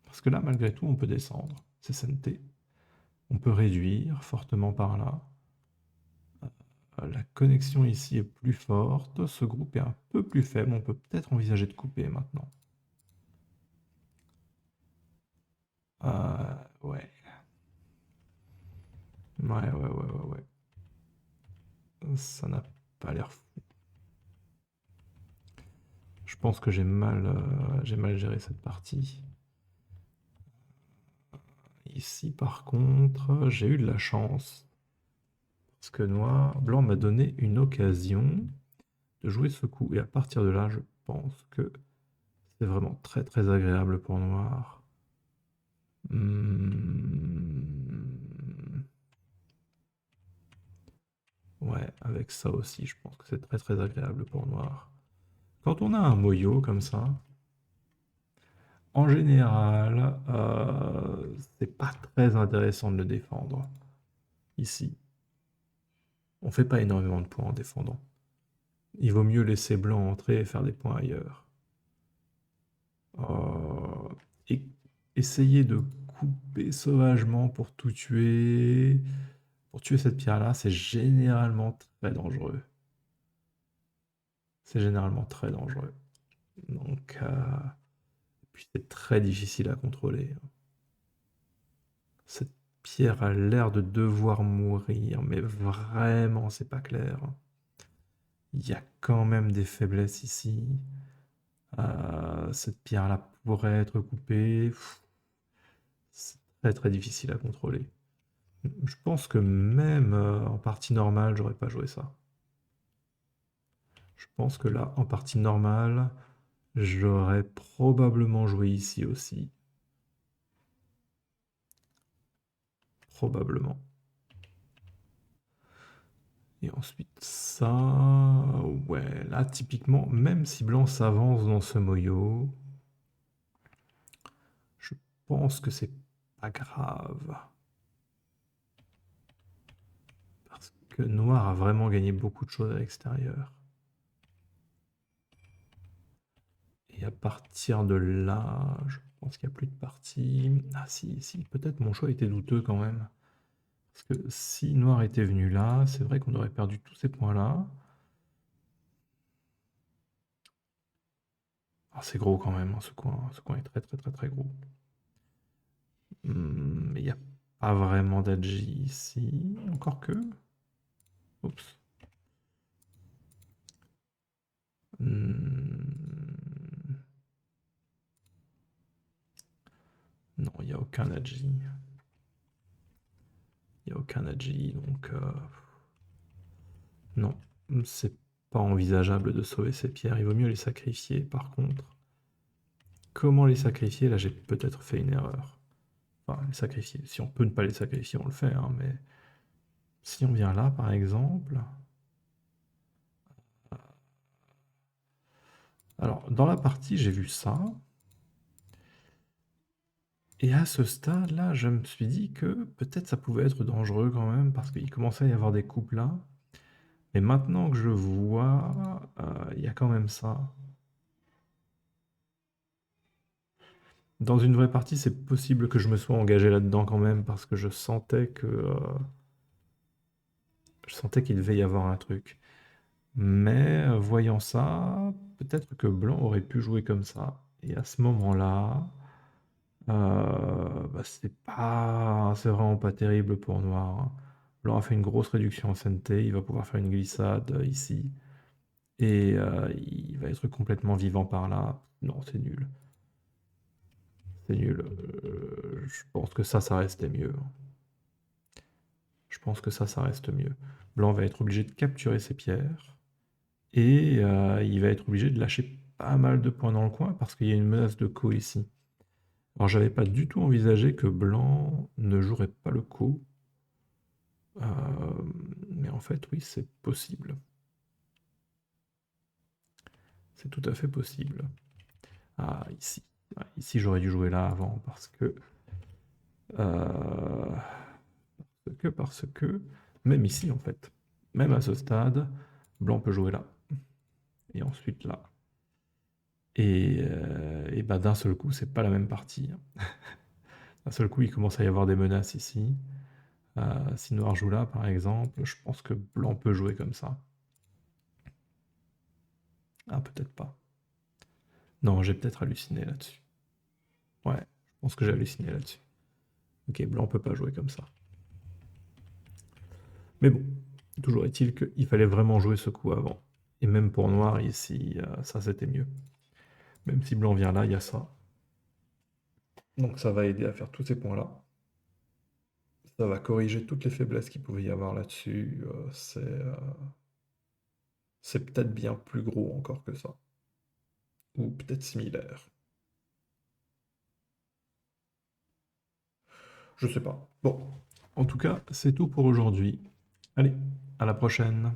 Parce que là, malgré tout, on peut descendre. C'est SNT. On peut réduire fortement par là. La connexion ici est plus forte. Ce groupe est un peu plus faible. On peut peut-être envisager de couper maintenant. Ouais. Ouais. Ça n'a pas l'air fou. Je pense que j'ai mal géré cette partie. Ici, par contre, j'ai eu de la chance. Parce que blanc m'a donné une occasion de jouer ce coup. Et à partir de là, je pense que c'est vraiment très très agréable pour noir. Ouais, avec ça aussi, je pense que c'est très très agréable pour noir. Quand on a un moyo comme ça, en général, c'est pas très intéressant de le défendre. Ici, on fait pas énormément de points en défendant. Il vaut mieux laisser blanc entrer et faire des points ailleurs. Et essayer de couper sauvagement pour tout tuer, pour tuer cette pierre-là, c'est généralement très dangereux. C'est généralement très dangereux. Donc, puis c'est très difficile à contrôler. Cette pierre a l'air de devoir mourir, mais vraiment, c'est pas clair. Il y a quand même des faiblesses ici. Cette pierre-là pourrait être coupée. C'est très très difficile à contrôler. Je pense que même en partie normale, j'aurais pas joué ça. Je pense que là, en partie normale, j'aurais probablement joué ici aussi. Probablement. Et ensuite ça... Ouais, là typiquement, même si blanc s'avance dans ce moyo, je pense que c'est pas grave. Parce que noir a vraiment gagné beaucoup de choses à l'extérieur. Et à partir de là, je pense qu'il n'y a plus de partie. Ah si, peut-être mon choix était douteux quand même. Parce que si noir était venu là, c'est vrai qu'on aurait perdu tous ces points-là. Ah, c'est gros quand même, hein, ce coin est très très très très gros. Mais il n'y a pas vraiment d'Adji ici, encore que... Oups. Non, il n'y a aucun Adji. Il n'y a aucun Adji, donc... Non, c'est pas envisageable de sauver ces pierres. Il vaut mieux les sacrifier, par contre. Comment les sacrifier? Là, j'ai peut-être fait une erreur. Enfin, les sacrifier. Si on peut ne pas les sacrifier, on le fait, hein, mais... Si on vient là, par exemple... Alors, dans la partie, j'ai vu ça. Et à ce stade-là, je me suis dit que peut-être ça pouvait être dangereux quand même, parce qu'il commençait à y avoir des coupes là. Mais maintenant que je vois, il y a quand même ça. Dans une vraie partie, c'est possible que je me sois engagé là-dedans quand même, parce que je sentais qu'il devait y avoir un truc. Mais voyant ça, peut-être que blanc aurait pu jouer comme ça. Et à ce moment-là, C'est vraiment pas terrible pour noir, hein. Blanc a fait une grosse réduction en ancienneté, il va pouvoir faire une glissade ici. Et il va être complètement vivant par là. Non, c'est nul. C'est nul. Je pense que ça restait mieux. Je pense que ça reste mieux. Blanc va être obligé de capturer ses pierres. Et il va être obligé de lâcher pas mal de points dans le coin parce qu'il y a une menace de co ici. Alors j'avais pas du tout envisagé que blanc ne jouerait pas le co. Euh, mais en fait, oui, c'est possible. C'est tout à fait possible. Ah, ici. Ouais, ici, j'aurais dû jouer là avant euh, parce que, même ici, en fait, même à ce stade, blanc peut jouer là. Et ensuite là. Et bah, d'un seul coup, c'est pas la même partie, hein. D'un seul coup, il commence à y avoir des menaces ici. Si noir joue là, par exemple, je pense que blanc peut jouer comme ça. Ah, peut-être pas. Non, j'ai peut-être halluciné là-dessus. Ouais, je pense que j'ai halluciné là-dessus. Ok, blanc peut pas jouer comme ça. Mais bon, toujours est-il qu'il fallait vraiment jouer ce coup avant. Et même pour noir, ici, ça c'était mieux. Même si blanc vient là, il y a ça. Donc ça va aider à faire tous ces points-là. Ça va corriger toutes les faiblesses qu'il pouvait y avoir là-dessus. C'est peut-être bien plus gros encore que ça. Ou peut-être similaire. Je sais pas. Bon, en tout cas, c'est tout pour aujourd'hui. Allez, à la prochaine.